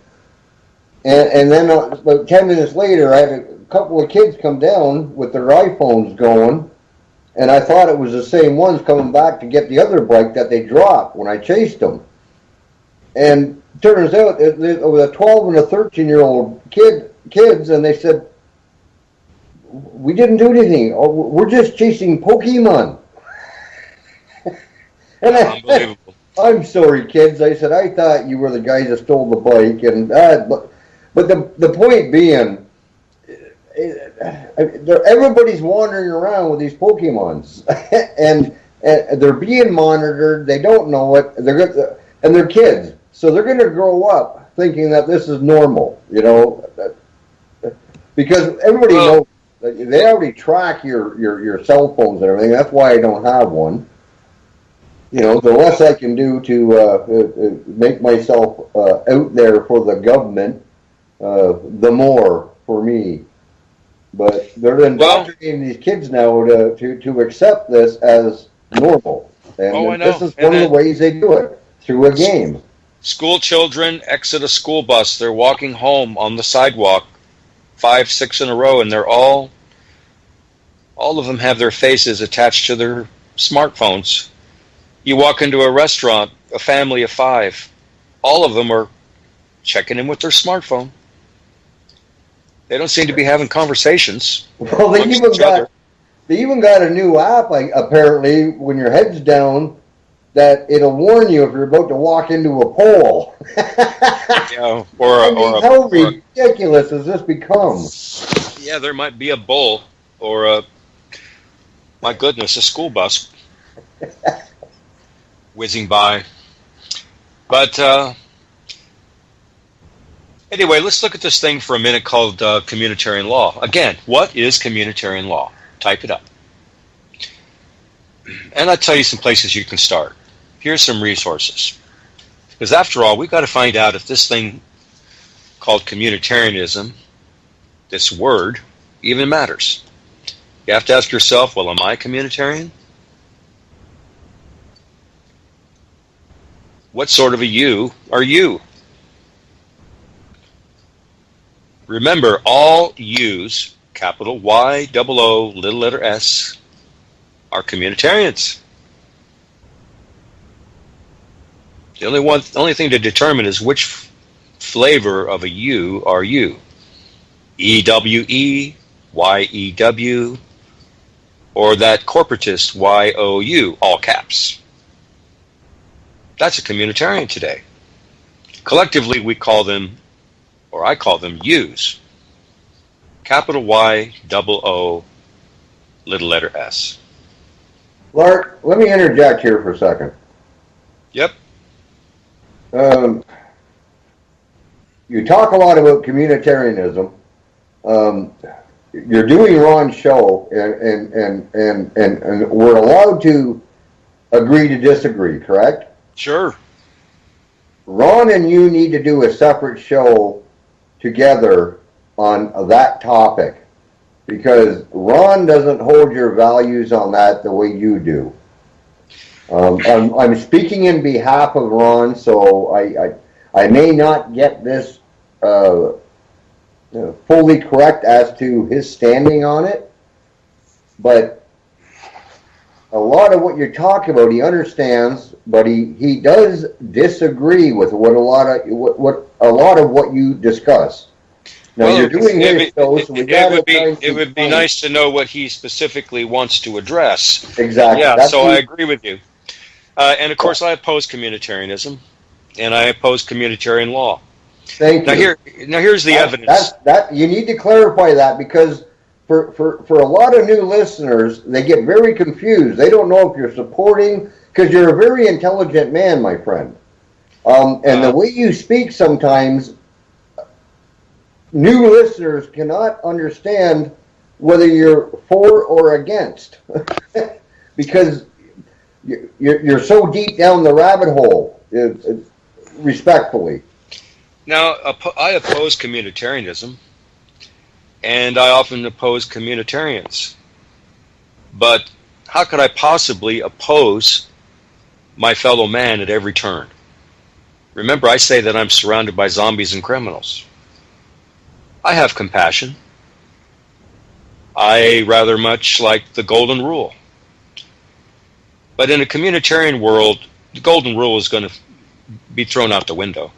And then about 10 minutes later, I had a couple of kids come down with their iPhones going, and I thought it was the same ones coming back to get the other bike that they dropped when I chased them. And turns out it was a 12 and a 13-year-old kids, and they said, "We didn't do anything. We're just chasing Pokemon." And
unbelievable.
I'm sorry, kids. I said, I thought you were the guys that stole the bike, and but the point being, everybody's wandering around with these Pokemons, and they're being monitored. They don't know it. And they're kids, so they're going to grow up thinking that this is normal, because everybody knows they already track your cell phones and everything. That's why I don't have one. The less I can do to make myself out there for the government, the more for me. But they're indoctrinating these kids now to accept this as normal. And this is one of the ways they do it, through a game.
School children exit a school bus. They're walking home on the sidewalk, 5, 6 in a row, and they're all of them have their faces attached to their smartphones. You walk into a restaurant, a family of 5, all of them are checking in with their smartphone. They don't seem to be having conversations.
Well, they even got a new app, apparently, when your head's down, that it'll warn you if you're about to walk into a pole. How ridiculous has this become?
Yeah, there might be a bull or my goodness, a school bus whizzing by. But anyway, let's look at this thing for a minute called communitarian law. Again, what is communitarian law? Type it up. And I'll tell you some places you can start. Here's some resources. Because after all, we've got to find out if this thing called communitarianism, this word, even matters. You have to ask yourself, well, am I a communitarian? What sort of a you are you? Remember, all yous, capital Y, double O, little letter S, are communitarians. The only thing to determine is which flavor of a you are you. EWE, YEW, or that corporatist YOU, all caps. That's a communitarian today. Collectively, we call them, or I call them, U's. Capital Y, double O, little letter S.
Lark, let me interject here for a second.
Yep.
You talk a lot about communitarianism. you're doing Ron's show, and we're allowed to agree to disagree, correct?
Sure.
Ron and you need to do a separate show together on that topic, because Ron doesn't hold your values on that the way you do. I'm speaking in behalf of Ron, so I may not get this fully correct as to his standing on it, but a lot of what you're talking about, he understands, but he does disagree with what a lot of what you discuss. Now,
well,
you're doing his show, so
it would be nice to know what he specifically wants to address.
Exactly.
Yeah, so I agree with you. And of course, I oppose communitarianism, and I oppose communitarian law.
Thank you.
Now here's the evidence.
That you need to clarify that, because for a lot of new listeners, they get very confused. They don't know if you're supporting, because you're a very intelligent man, my friend. And the way you speak sometimes, new listeners cannot understand whether you're for or against, because you're so deep down the rabbit hole, respectfully.
Now, I oppose communitarianism, and I often oppose communitarians. But how could I possibly oppose my fellow man at every turn? Remember, I say that I'm surrounded by zombies and criminals. I have compassion. I rather much like the golden rule. But in a communitarian world, the golden rule is going to be thrown out the window.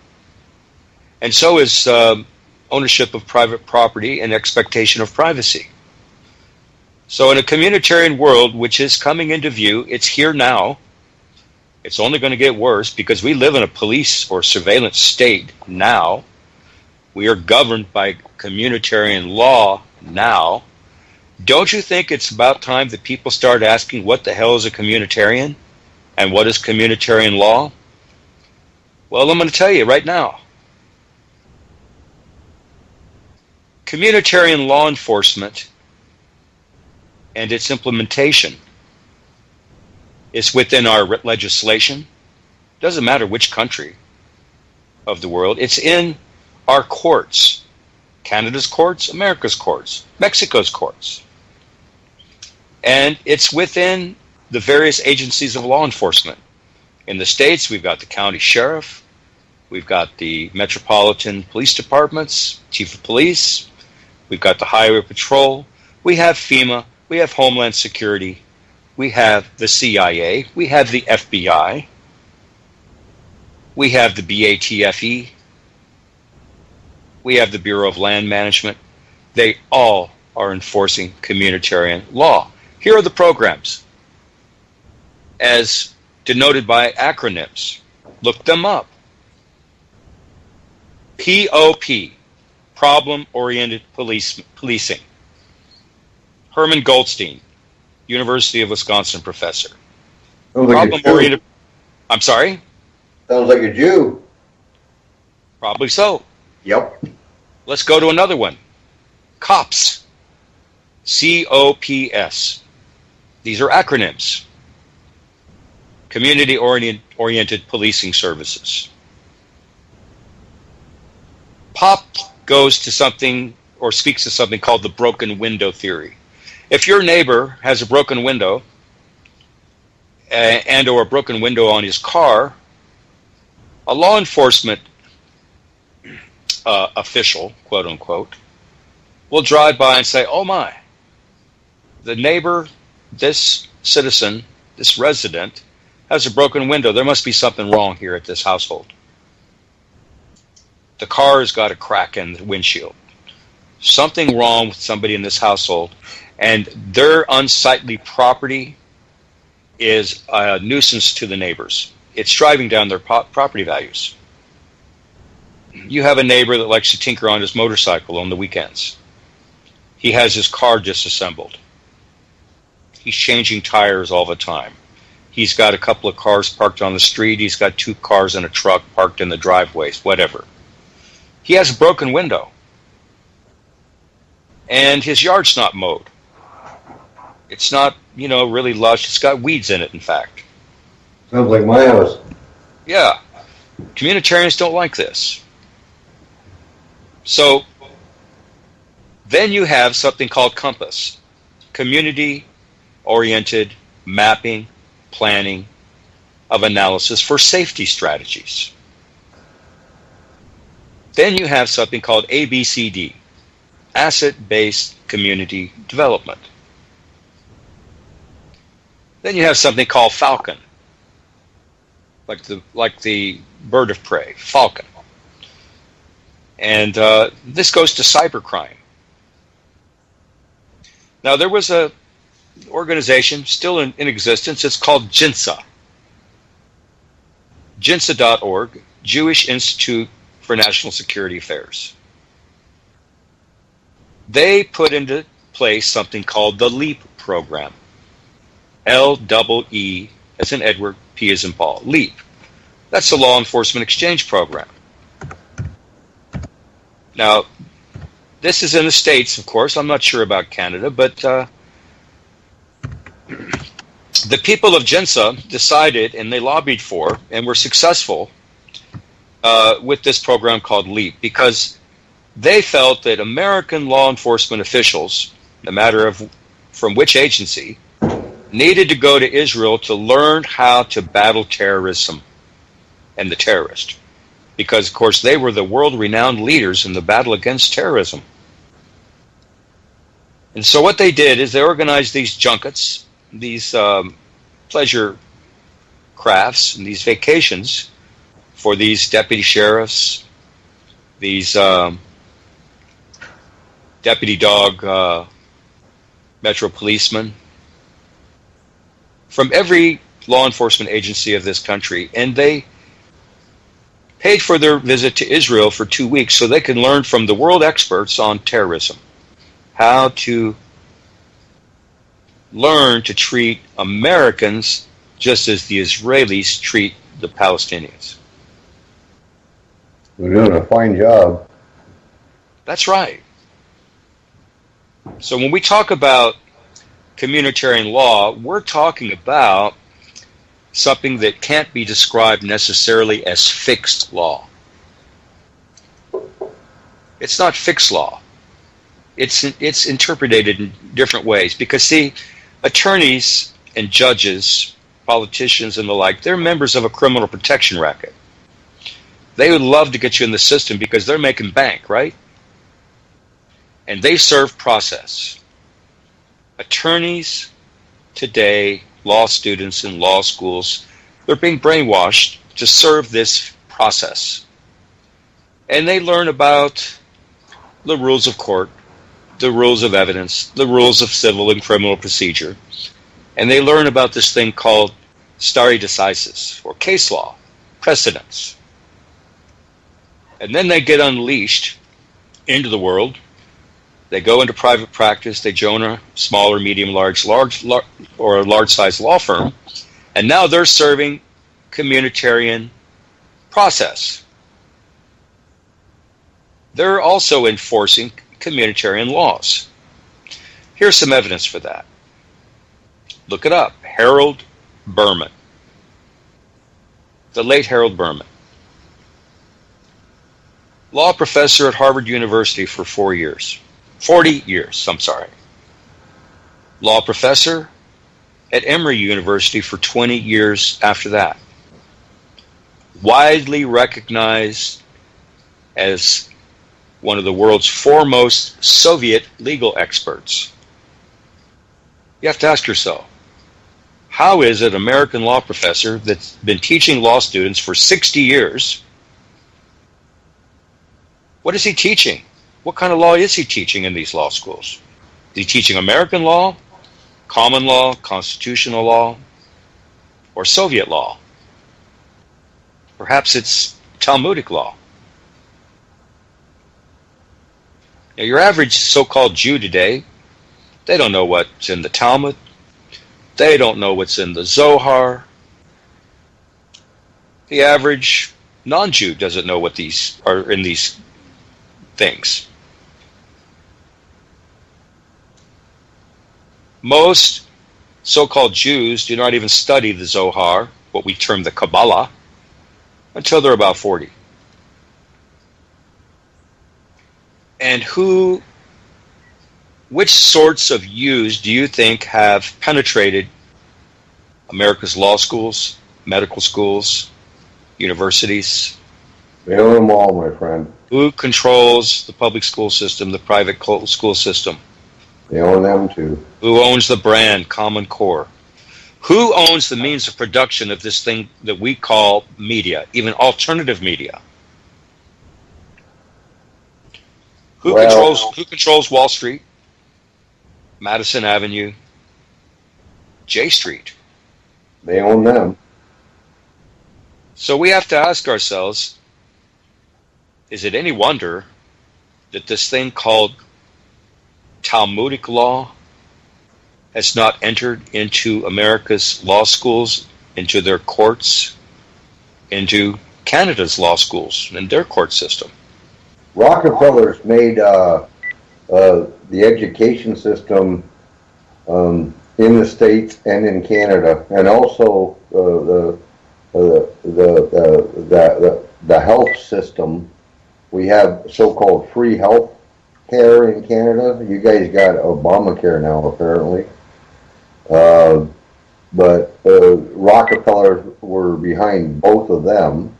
And so is ownership of private property and expectation of privacy. So in a communitarian world, which is coming into view, it's here now. It's only going to get worse because we live in a police or surveillance state now. We are governed by communitarian law now. Don't you think it's about time that people start asking what the hell is a communitarian and what is communitarian law? Well, I'm going to tell you right now. Communitarian law enforcement and its implementation is within our legislation. Doesn't matter which country of the world. It's in our courts. Canada's courts, America's courts, Mexico's courts. And it's within the various agencies of law enforcement. In the States, we've got the county sheriff, we've got the metropolitan police departments, chief of police, we've got the highway patrol, we have FEMA, we have Homeland Security, we have the CIA, we have the FBI, we have the BATFE, we have the Bureau of Land Management. They all are enforcing communitarian law. Here are the programs, as denoted by acronyms. Look them up. POP, Problem-Oriented Policing. Herman Goldstein, University of Wisconsin professor. Problem-oriented. I'm sorry?
Sounds like a Jew.
Probably so.
Yep.
Let's go to another one. COPS. COPS. These are acronyms. Community-oriented policing services. POP goes to something or speaks to something called the broken window theory. If your neighbor has a broken window and or a broken window on his car, a law enforcement official, quote unquote, will drive by and say, oh my, the neighbor, this citizen, this resident, has a broken window. There must be something wrong here at this household. The car has got a crack in the windshield. Something wrong with somebody in this household, and their unsightly property is a nuisance to the neighbors. It's driving down their property values. You have a neighbor that likes to tinker on his motorcycle on the weekends. He has his car disassembled. He's changing tires all the time. He's got a couple of cars parked on the street. He's got 2 cars and a truck parked in the driveways, whatever. He has a broken window. and his yard's not mowed. It's not, really lush. It's got weeds in it, in fact.
Sounds like my house.
Yeah. Communitarians don't like this. So then you have something called COMPASS, Community-Oriented Mapping, Planning of Analysis for Safety Strategies. Then you have something called ABCD, Asset-Based Community Development. Then you have something called Falcon, like the bird of prey, falcon. And this goes to cybercrime. Now, there was an organization still in existence. It's called JINSA. JINSA.org, Jewish Institute for National Security Affairs. They put into place something called the LEAP program. LEE as in Edward, P as in Paul. LEAP. That's the Law Enforcement Exchange Program. Now, this is in the States, of course. I'm not sure about Canada, but the people of JINSA decided, and they lobbied for, and were successful with this program called LEAP, because they felt that American law enforcement officials, no matter from which agency, needed to go to Israel to learn how to battle terrorism and the terrorist. Because, of course, they were the world-renowned leaders in the battle against terrorism. And so what they did is they organized these junkets, these pleasure crafts, and these vacations for these deputy sheriffs, these deputy dog metro policemen, from every law enforcement agency of this country, and they paid for their visit to Israel for 2 weeks so they can learn from the world experts on terrorism how to learn to treat Americans just as the Israelis treat the Palestinians.
They're doing a fine job.
That's right. So when we talk about communitarian law, we're talking about something that can't be described necessarily as fixed law. It's not fixed law. It's interpreted in different ways because, see, attorneys and judges, politicians and the like, they're members of a criminal protection racket. They would love to get you in the system because they're making bank, right? And they serve process. Attorneys today, law students in law schools, they're being brainwashed to serve this process. And they learn about the rules of court, the rules of evidence, the rules of civil and criminal procedure. And they learn about this thing called stare decisis, or case law, precedents. And then they get unleashed into the world. They go into private practice, they join a small or medium, large, or a large-sized law firm, and now they're serving communitarian process. They're also enforcing communitarian laws. Here's some evidence for that. Look it up. Harold Berman. The late Harold Berman. Law professor at Harvard University for 40 years. Law professor at Emory University for 20 years after that. Widely recognized as one of the world's foremost Soviet legal experts. You have to ask yourself, how is an American law professor that's been teaching law students for 60 years, what is he teaching? What kind of law is he teaching in these law schools? Is he teaching American law, common law, constitutional law, or Soviet law? Perhaps it's Talmudic law. Now, your average so-called Jew today, they don't know what's in the Talmud. They don't know what's in the Zohar. The average non-Jew doesn't know what these are in these things. Most so-called Jews do not even study the Zohar, what we term the Kabbalah, until they're about 40. And which sorts of Jews do you think have penetrated America's law schools, medical schools, universities?
They own them all, my friend.
Who controls the public school system, the private school system?
They own them too.
Who owns the brand, Common Core? Who owns the means of production of this thing that we call media, even alternative media? Who controls Wall Street, Madison Avenue, J Street?
They own them.
So we have to ask ourselves, is it any wonder that this thing called Talmudic law has not entered into America's law schools, into their courts, into Canada's law schools and their court system?
Rockefeller's made the education system in the States and in Canada, and also the health system. We have so-called free health care in Canada. You guys got Obamacare now, apparently. But Rockefeller were behind both of them,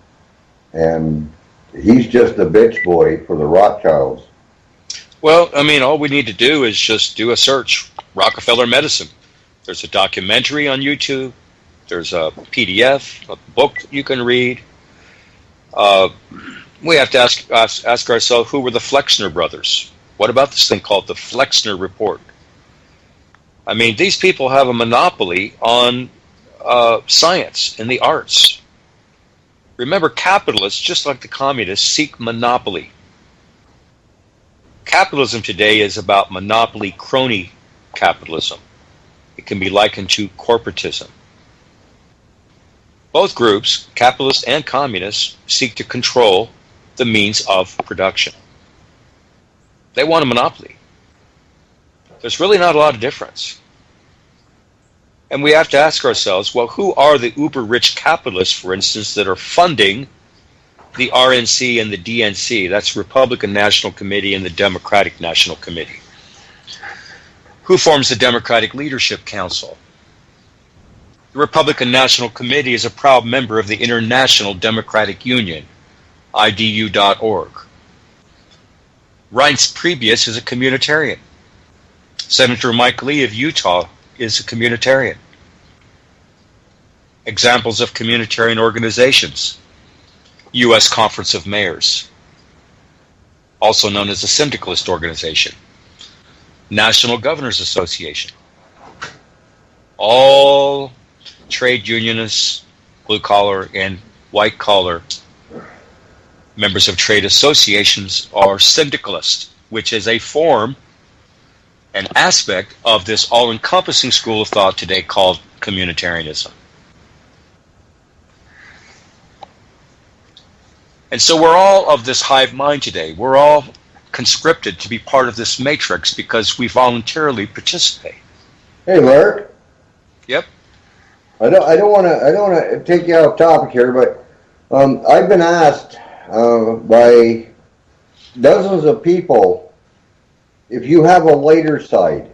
and he's just a bitch boy for the Rothschilds.
Well, I mean, all we need to do is just do a search, Rockefeller Medicine. There's a documentary on YouTube. There's a PDF, a book you can read. We have to ask ourselves, who were the Flexner brothers? What about this thing called the Flexner Report? I mean, these people have a monopoly on science and the arts. Remember, capitalists, just like the communists, seek monopoly. Capitalism today is about monopoly crony capitalism. It can be likened to corporatism. Both groups, capitalists and communists, seek to control the means of production. They want a monopoly. There's really not a lot of difference. And we have to ask ourselves, well, who are the uber-rich capitalists, for instance, that are funding the RNC and the DNC? That's Republican National Committee and the Democratic National Committee. Who forms the Democratic Leadership Council? The Republican National Committee is a proud member of the International Democratic Union, IDU.org. Reince Priebus is a communitarian. Senator Mike Lee of Utah is a communitarian. Examples of communitarian organizations: U.S. Conference of Mayors, also known as a syndicalist organization, National Governors Association, all trade unionists, blue-collar and white-collar members of trade associations are syndicalists, which is a form, an aspect of this all-encompassing school of thought today called communitarianism. And so we're all of this hive mind today. We're all conscripted to be part of this matrix because we voluntarily participate.
Hey, Lark.
Yep.
I don't want to take you off topic here, but I've been asked by dozens of people if you have a lighter side.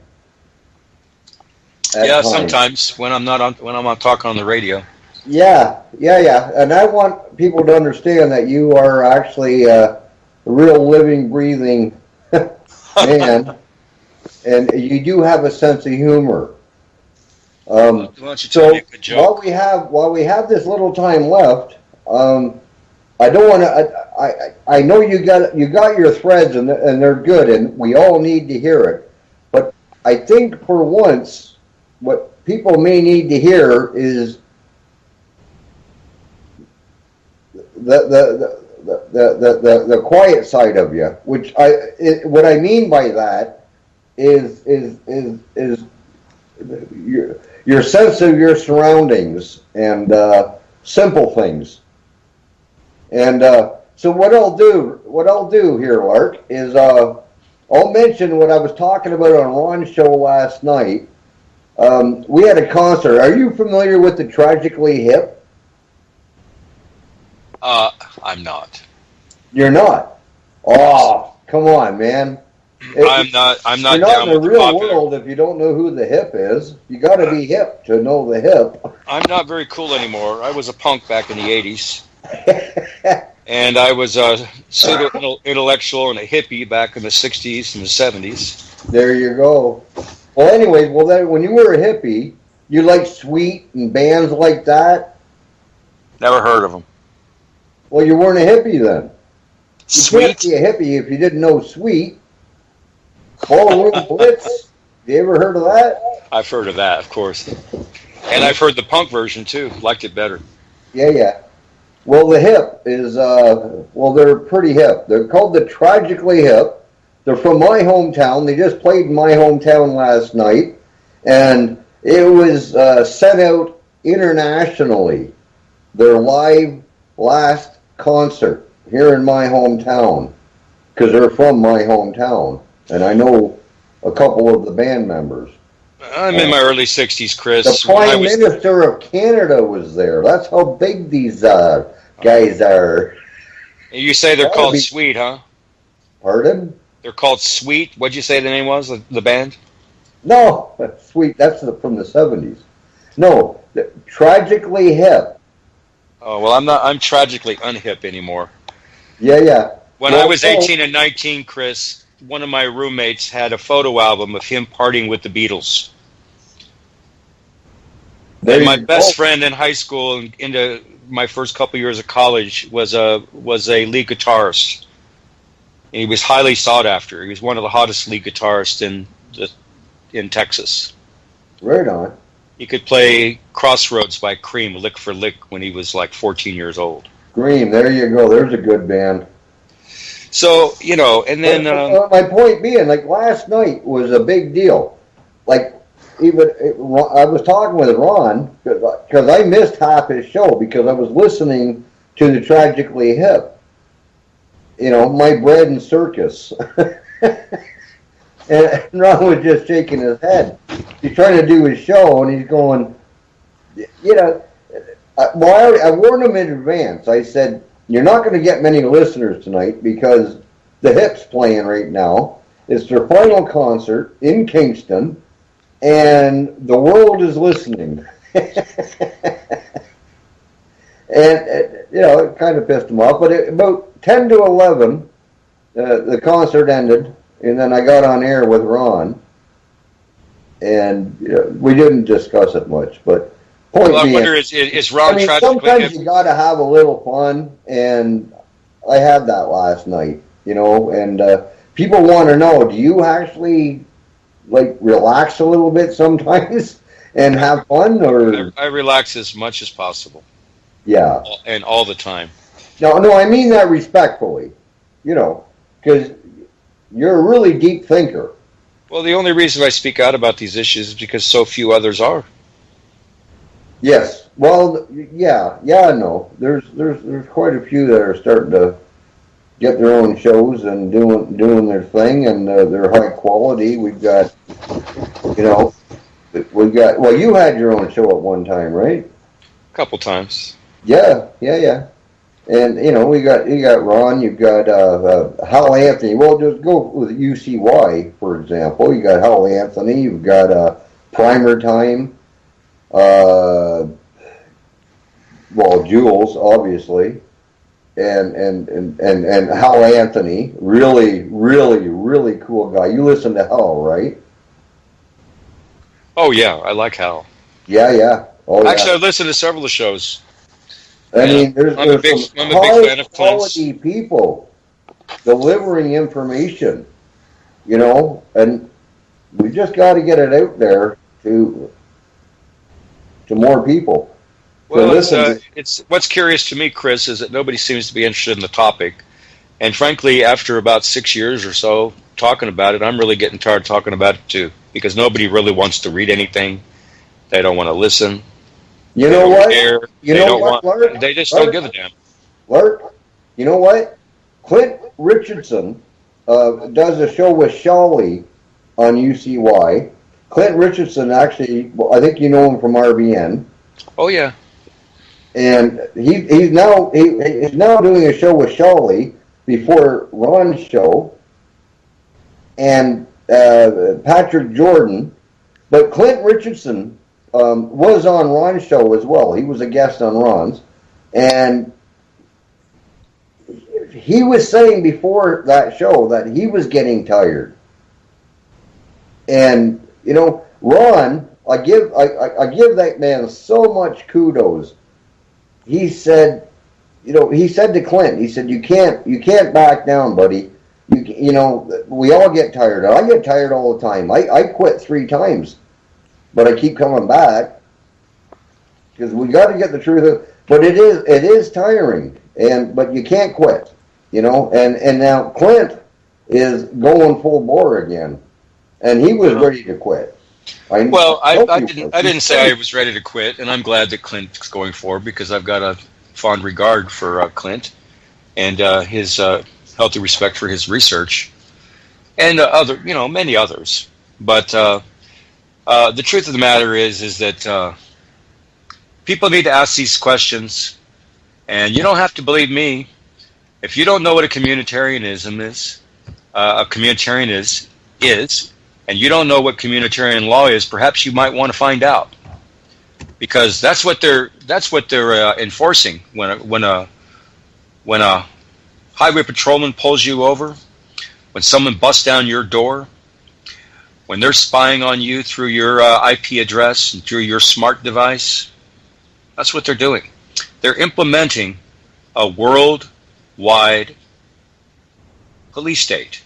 Yeah, sometimes when I'm talking on the radio.
Yeah, and I want people to understand that you are actually a real living, breathing man, and you do have a sense of humor.
Why don't you tell me a good joke?
While we have this little time left, I don't want to. I know you got your threads and they're good, and we all need to hear it. But I think for once, what people may need to hear is the quiet side of you. Which what I mean by that is your sense of your surroundings and simple things. And so what I'll do here, Lark, is I'll mention what I was talking about on Ron's show last night, We had a concert. Are you familiar with the Tragically Hip?
I'm not.
You're not. Oh, come on, man.
I'm not
You're not
down
in the
with the
real
popular.
world if you don't know who the Hip is. You got to be hip to know the Hip.
I'm not very cool anymore. I was a punk back in the 80s. And I was a pseudo-intellectual and a hippie back in the 60s and the 70s.
There you go. Well, anyways, when you were a hippie, you liked Sweet and bands like that?
Never heard of them.
Well, you weren't a hippie then. You can't
Sweet?
be a hippie if you didn't know Sweet. Ballroom Blitz. You ever heard of that?
I've heard of that, of course. And I've heard the punk version, too. Liked it better.
Yeah. Well, the Hip is, they're pretty hip. They're called the Tragically Hip. They're from my hometown. They just played in my hometown last night. And it was sent out internationally. Their live last concert here in my hometown. Because they're from my hometown. And I know a couple of the band members.
I'm in my early 60s, Chris.
The Prime Minister of Canada was there. That's how big these guys are.
You say they're called Sweet, huh?
Pardon?
They're called Sweet. What'd you say the name was, the band?
No, Sweet. That's from the 70s. No, Tragically Hip.
Oh, well, I'm tragically unhip anymore.
Yeah.
When I was 18 and 19, Chris, one of my roommates had a photo album of him partying with the Beatles. And my best friend in high school and into my first couple years of college was a lead guitarist. And he was highly sought after. He was one of the hottest lead guitarists in Texas.
Right on.
He could play Crossroads by Cream, lick for lick, when he was like 14 years old.
Cream, there you go. There's a good band.
So, and then...
my point being, like, last night was a big deal. Like, I was talking with Ron, because I missed half his show, because I was listening to the Tragically Hip. My bread and circus. And Ron was just shaking his head. He's trying to do his show, and he's going, I warned him in advance. I said, you're not going to get many listeners tonight because the Hip's playing right now. It's their final concert in Kingston, and the world is listening. And, it kind of pissed him off. But about 10 to 11, the concert ended, and then I got on air with Ron, and we didn't discuss it much. But point being,
I wonder, is Ron tragically
sometimes you got to have a little fun, and I had that last night, and people want to know, do you actually, relax a little bit sometimes and have fun? Or
I relax as much as possible.
Yeah.
And all the time.
No, I mean that respectfully, because you're a really deep thinker.
Well, the only reason I speak out about these issues is because so few others are.
Yes. Well, no. There's quite a few that are starting to get their own shows and doing their thing, and they're high quality. We've got, well, you had your own show at one time, right?
A couple times.
Yeah. And you got Ron, you've got Hal Anthony. Well, just go with UCY for example. You got Hal Anthony. You've got Primer Time. Jules, obviously, and Hal Anthony, really cool guy. You listen to Hal, right?
Oh yeah, I like Hal.
Yeah.
Actually, I listen to several of the shows.
I mean, there's
I'm a big fan of
quality people delivering information, and we just got to get it out there to more people.
Well, it's what's curious to me, Chris, is that nobody seems to be interested in the topic. And frankly, after about 6 years or so talking about it, I'm really getting tired of talking about it too, because nobody really wants to read anything. They don't want to listen.
You know what?
Lark? They just don't give a damn.
Lark, you know what? Clint Richardson does a show with Shawley on UCY, Clint Richardson actually, well, I think you know him from RBN.
Oh yeah.
And he's now doing a show with Shawley before Ron's show, and Patrick Jordan. But Clint Richardson was on Ron's show as well. He was a guest on Ron's, and he was saying before that show that he was getting tired. And you know, Ron, I give that man so much kudos. He said, he said to Clint, he said, you can't back down, buddy. You know, we all get tired. I get tired all the time. I quit 3 times, but I keep coming back because we got to get the truth. But it is tiring, but you can't quit. You know, and now Clint is going full bore again, and he was ready to quit.
I didn't say I was ready to quit, and I'm glad that Clint's going forward because I've got a fond regard for Clint and his healthy respect for his research and many others. But the truth of the matter is that people need to ask these questions, and you don't have to believe me. If you don't know what a communitarianism is, and you don't know what communitarian law is, perhaps you might want to find out, because that's what they're enforcing when a highway patrolman pulls you over, when someone busts down your door, when they're spying on you through your IP address and through your smart device. That's what they're doing. They're implementing a worldwide police state,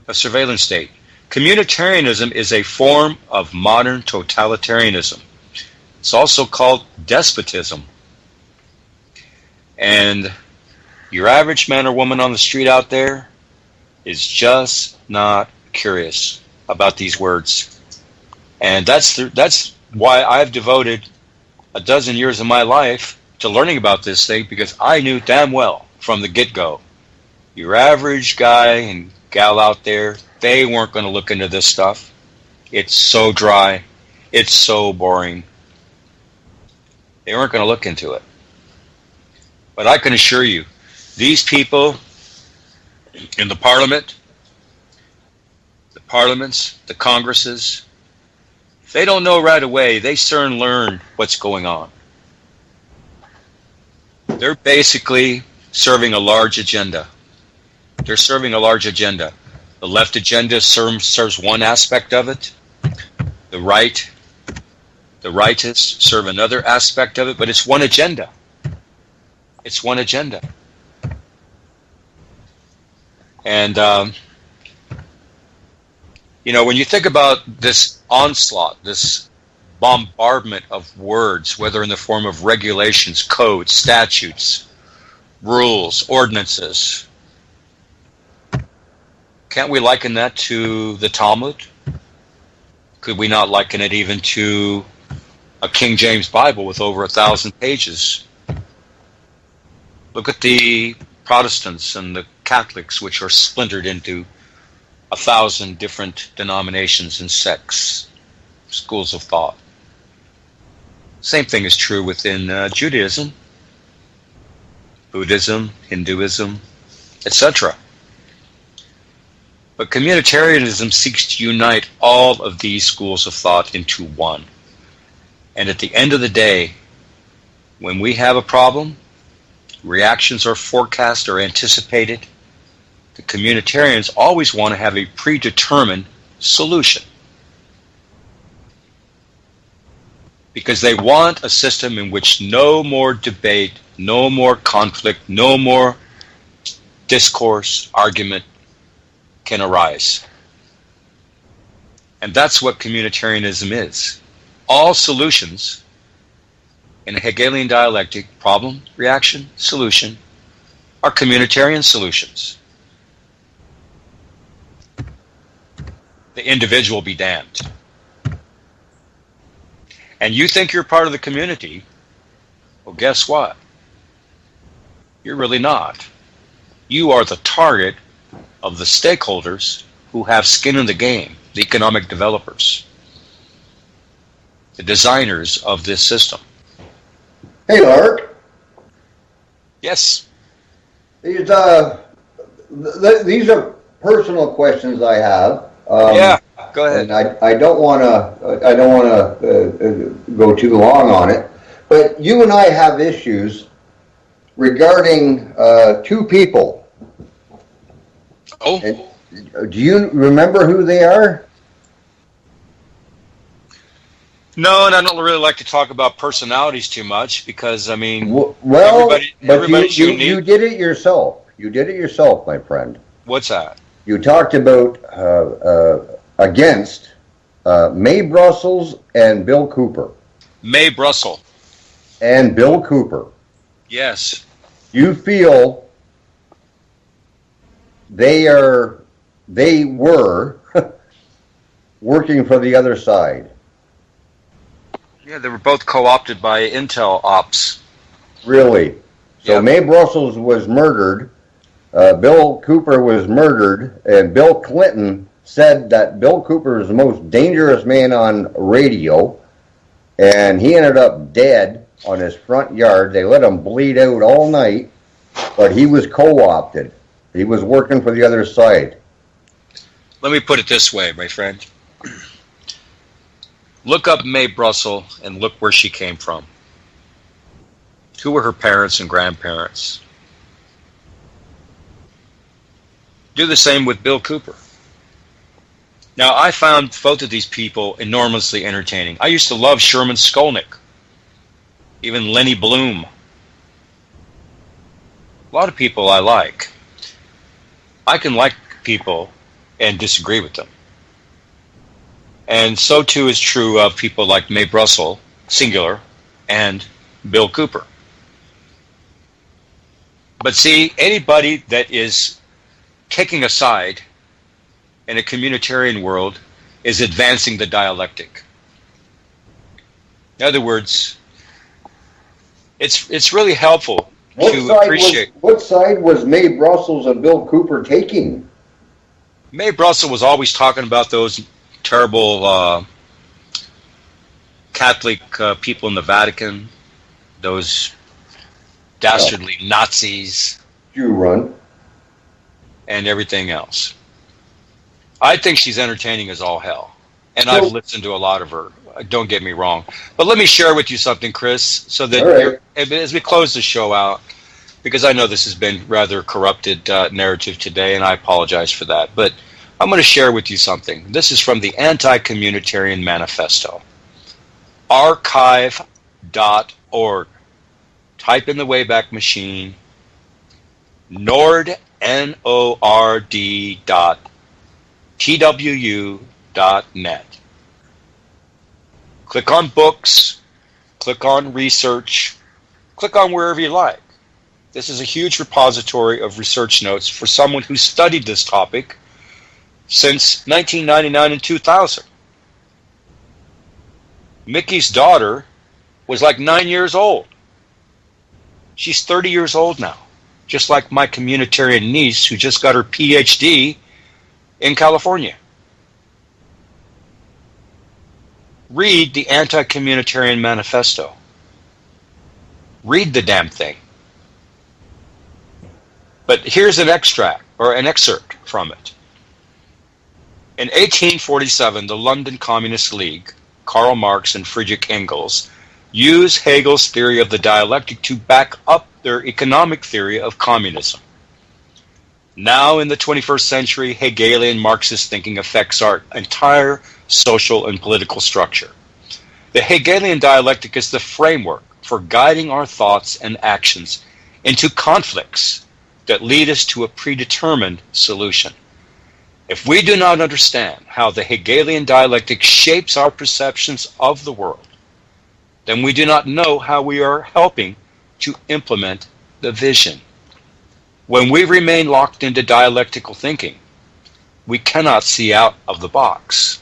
a surveillance state. Communitarianism is a form of modern totalitarianism. It's also called despotism. And your average man or woman on the street out there is just not curious about these words. And that's why I've devoted a dozen years of my life to learning about this thing, because I knew damn well from the get-go, your average guy and gal out there, they weren't going to look into this stuff. It's so dry. It's so boring. They weren't going to look into it. But I can assure you, these people in the parliament, the parliaments, the congresses, if they don't know right away, they soon learn what's going on. They're basically serving a large agenda. They're serving a large agenda. The left agenda serves one aspect of it. The rightists serve another aspect of it, but it's one agenda. It's one agenda. And, when you think about this onslaught, this bombardment of words, whether in the form of regulations, codes, statutes, rules, ordinances, can't we liken that to the Talmud? Could we not liken it even to a King James Bible with over 1,000 pages? Look at the Protestants and the Catholics, which are splintered into 1,000 different denominations and sects, schools of thought. Same thing is true within Judaism, Buddhism, Hinduism, etc. But communitarianism seeks to unite all of these schools of thought into one. And at the end of the day, when we have a problem, reactions are forecast or anticipated, the communitarians always want to have a predetermined solution. Because they want a system in which no more debate, no more conflict, no more discourse, argument can arise. And that's what communitarianism is. All solutions in a Hegelian dialectic, problem, reaction, solution, are communitarian solutions. The individual be damned. And you think you're part of the community, well, guess what? You're really not. You are the target of the stakeholders who have skin in the game. the economic developers, the designers of this system.
Hey, Lark.
Yes.
These are personal questions I have.
Yeah, go ahead.
And I don't want to go too long on it, but you and I have issues regarding two people.
Oh.
And do you remember who they are?
No, and I don't really like to talk about personalities too much because, I mean,
everybody's unique. You did it yourself. You did it yourself, my friend.
What's that?
You talked about against Mae Brussels and Bill Cooper.
Mae Brussels.
And Bill Cooper.
Yes.
You feel they were working for the other side.
Yeah, they were both co-opted by Intel ops.
Really? So
Yep.
Mae Brussels was murdered, Bill Cooper was murdered, and Bill Clinton said that Bill Cooper is the most dangerous man on radio, and he ended up dead on his front yard. They let him bleed out all night, but he was co-opted. He was working for the other side.
Let me put it this way, my friend. Look up Mae Brussels and look where she came from. Who were her parents and grandparents? Do the same with Bill Cooper. Now, I found both of these people enormously entertaining. I used to love Sherman Skolnick, even Lenny Bloom. A lot of people I like. I can like people and disagree with them. And so too is true of people like Mae Brussels, singular, and Bill Cooper. But see, anybody that is taking a side in a communitarian world is advancing the dialectic. In other words, it's really helpful to appreciate.
What side was Mae Brussels and Bill Cooper taking?
Mae Brussels was always talking about those terrible Catholic people in the Vatican, those dastardly Nazis,
Jew run,
and everything else. I think she's entertaining as all hell, and I've listened to a lot of her. Don't get me wrong, but let me share with you something, Chris, so that as we close the show out, because I know this has been rather corrupted narrative today, and I apologize for that, but I'm going to share with you something. This is from the Anti-Communitarian Manifesto. Archive.org. Type in the Wayback Machine, Nord, N-O-R-D TWU.net. Click on books, click on research, click on wherever you like. This is a huge repository of research notes for someone who studied this topic since 1999 and 2000. Mickey's daughter was like 9 years old. She's 30 years old now, just like my communitarian niece who just got her PhD in California. Read the Anti-Communitarian Manifesto. Read the damn thing. But here's an extract, or an excerpt from it. In 1847, the London Communist League, Karl Marx and Friedrich Engels, used Hegel's theory of the dialectic to back up their economic theory of communism. Now, in the 21st century, Hegelian Marxist thinking affects our entire social and political structure. The Hegelian dialectic is the framework for guiding our thoughts and actions into conflicts that lead us to a predetermined solution. If we do not understand how the Hegelian dialectic shapes our perceptions of the world, then we do not know how we are helping to implement the vision. When we remain locked into dialectical thinking, we cannot see out of the box.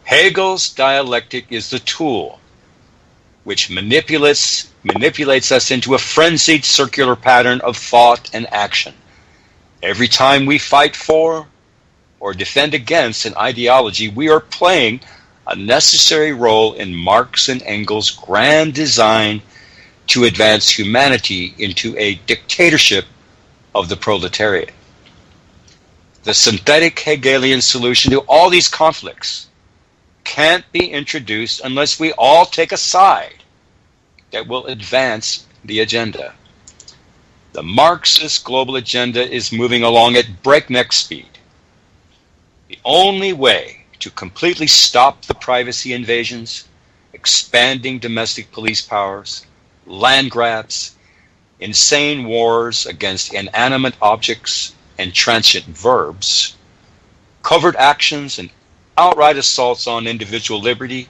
Hegel's dialectic is the tool which manipulates us into a frenzied circular pattern of thought and action. Every time we fight for, or defend against an ideology, we are playing a necessary role in Marx and Engels' grand design to advance humanity into a dictatorship of the proletariat. The synthetic Hegelian solution to all these conflicts can't be introduced unless we all take a side that will advance the agenda. The Marxist global agenda is moving along at breakneck speed. The only way to completely stop the privacy invasions, expanding domestic police powers, land grabs, insane wars against inanimate objects and transient verbs, covert actions and outright assaults on individual liberty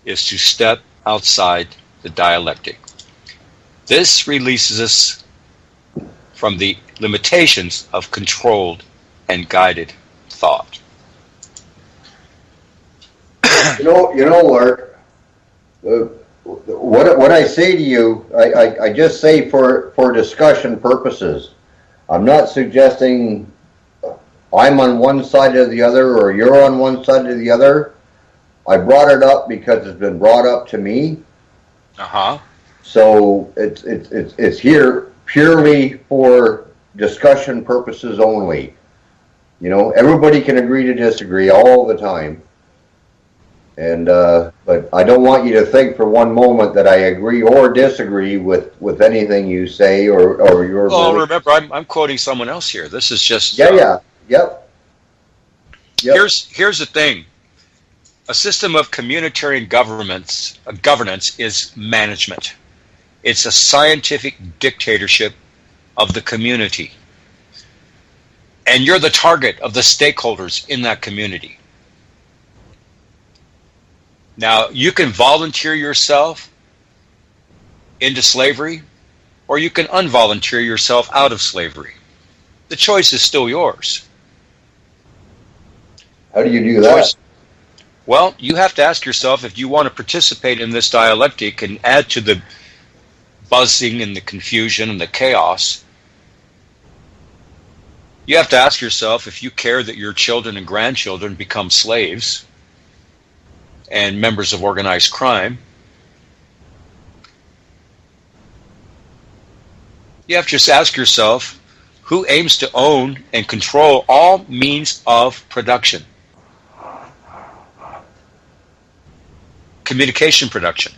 is to step outside the dialectic. This releases us from the limitations of controlled and guided thought.
You know, Lark, what I say to you, I just say for discussion purposes. I'm not suggesting I'm on one side or the other, or you're on one side or the other. I brought it up because it's been brought up to me. So it's here purely for discussion purposes only. You know, everybody can agree to disagree all the time. And but I don't want you to think for one moment that I agree or disagree with anything you say or your.
Well, remember, I'm quoting someone else here. This is just
yep.
Here's the thing: a system of communitarian governance is management. It's a scientific dictatorship of the community, and you're the target of the stakeholders in that community. Now, you can volunteer yourself into slavery, or you can unvolunteer yourself out of slavery. The choice is still yours.
How do you do that?
Well, you have to ask yourself if you want to participate in this dialectic and add to the buzzing and the confusion and the chaos. You have to ask yourself if you care that your children and grandchildren become slaves and members of organized crime. You have to just ask yourself who aims to own and control all means of production. Communication production,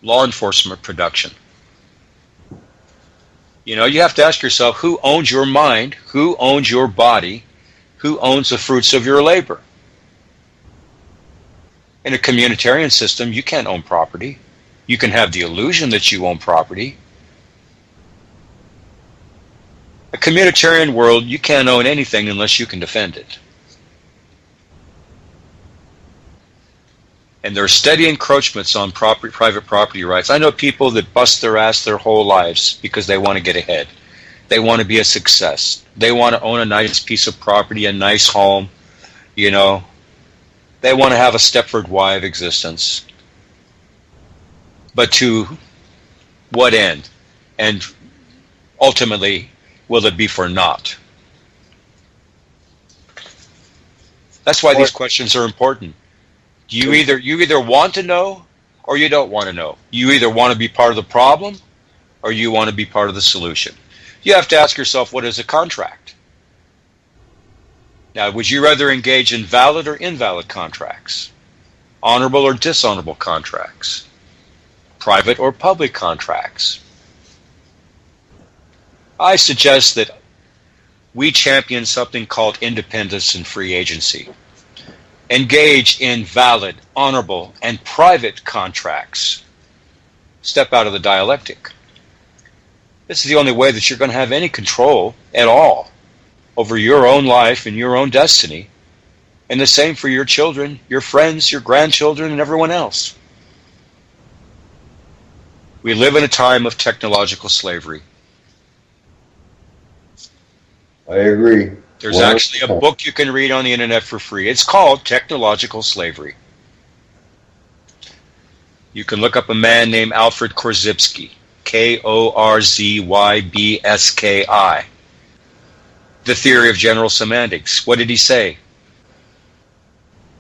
law enforcement production. You know, you have to ask yourself who owns your mind, who owns your body, who owns the fruits of your labor. In a communitarian system, you can't own property. You can have the illusion that you own property. A communitarian world, you can't own anything unless you can defend it. And there are steady encroachments on private property rights. I know people that bust their ass their whole lives because they want to get ahead. They want to be a success. They want to own a nice piece of property, a nice home, you know. They want to have a Stepford wife existence. But to what end? And ultimately, will it be for naught? That's why these questions are important. You either want to know or you don't want to know. You either want to be part of the problem or you want to be part of the solution. You have to ask yourself, what is a contract? Now, would you rather engage in valid or invalid contracts? Honorable or dishonorable contracts? Private or public contracts? I suggest that we champion something called independence and free agency. Engage in valid, honorable, and private contracts. Step out of the dialectic. This is the only way that you're going to have any control at all over your own life and your own destiny. And the same for your children, your friends, your grandchildren, and everyone else. We live in a time of technological slavery.
I agree.
There's actually a book you can read on the internet for free. It's called Technological Slavery. You can look up a man named Alfred Korzybski, Korzybski. The theory of general semantics. What did he say?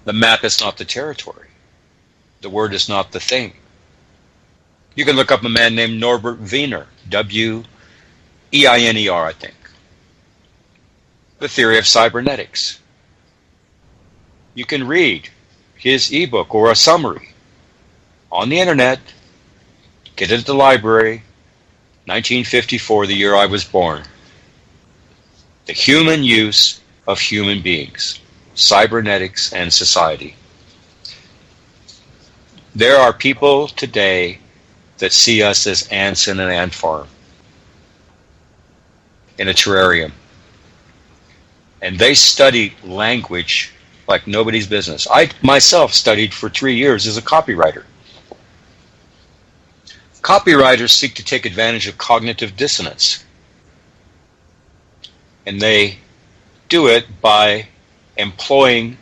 The map is not the territory. The word is not the thing. You can look up a man named Norbert Wiener, W-E-I-N-E-R, I think. The theory of cybernetics. You can read his ebook or a summary on the internet. Get it at the library. 1954, the year I was born. The human use of human beings, cybernetics and society. There are people today that see us as ants in an ant farm, in a terrarium. And they study language like nobody's business. I myself studied for 3 years as a copywriter. Copywriters seek to take advantage of cognitive dissonance. And they do it by employing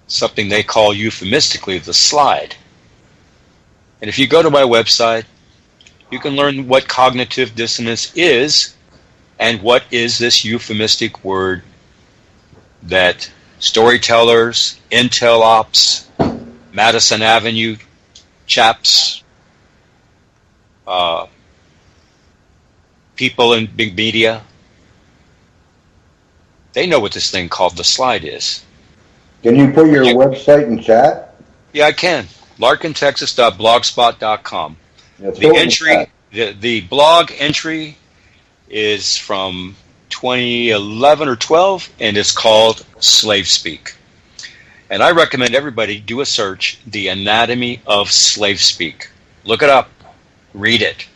something they call euphemistically the slide. And if you go to my website, you can learn what cognitive dissonance is and what is this euphemistic word that storytellers, intel ops, Madison Avenue chaps, people in big media, they know what this thing called the slide is.
Can you put your website in chat?
Yeah, I can. larkintexas.blogspot.com. The blog entry is from 2011 or 12, and it's called Slave Speak. And I recommend everybody do a search, The Anatomy of Slave Speak. Look it up. Read it.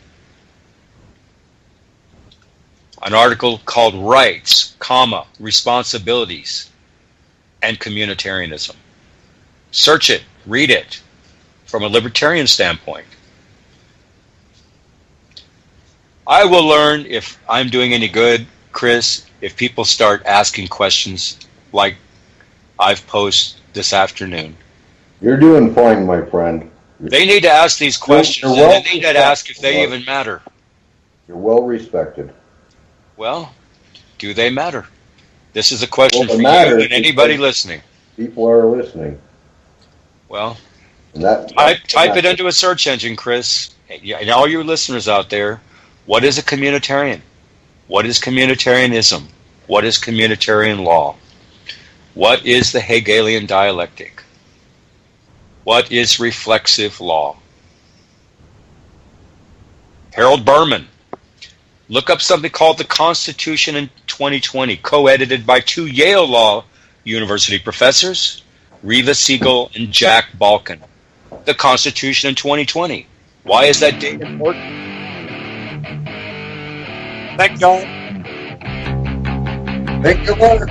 An article called Rights, Responsibilities, and Communitarianism. Search it. Read it from a libertarian standpoint. I will learn if I'm doing any good, Chris, if people start asking questions like I've posed this afternoon.
You're doing fine, my friend.
They need to ask these questions, and they need to ask if they even matter.
You're well respected.
Well, do they matter? This is a question for you and anybody listening.
People are listening.
Well, type it into a search engine, Chris, and all your listeners out there. What is a communitarian? What is communitarianism? What is communitarian law? What is the Hegelian dialectic? What is reflexive law? Harold Berman. Look up something called The Constitution in 2020, co-edited by 2 Yale Law University professors, Reva Siegel and Jack Balkin. The Constitution in 2020. Why is that date important? Thank God.
Thank you, Lord.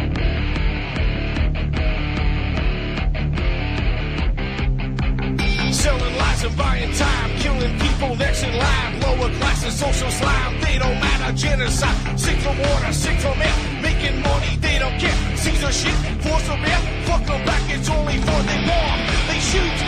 Selling lies and buying time, killing people next in line. Lower classes, social slime, they don't matter. Genocide, sick from water, sick from air. Making money, they don't care. Caesar shit, force of air. Fuck them back, it's only for they war. They shoot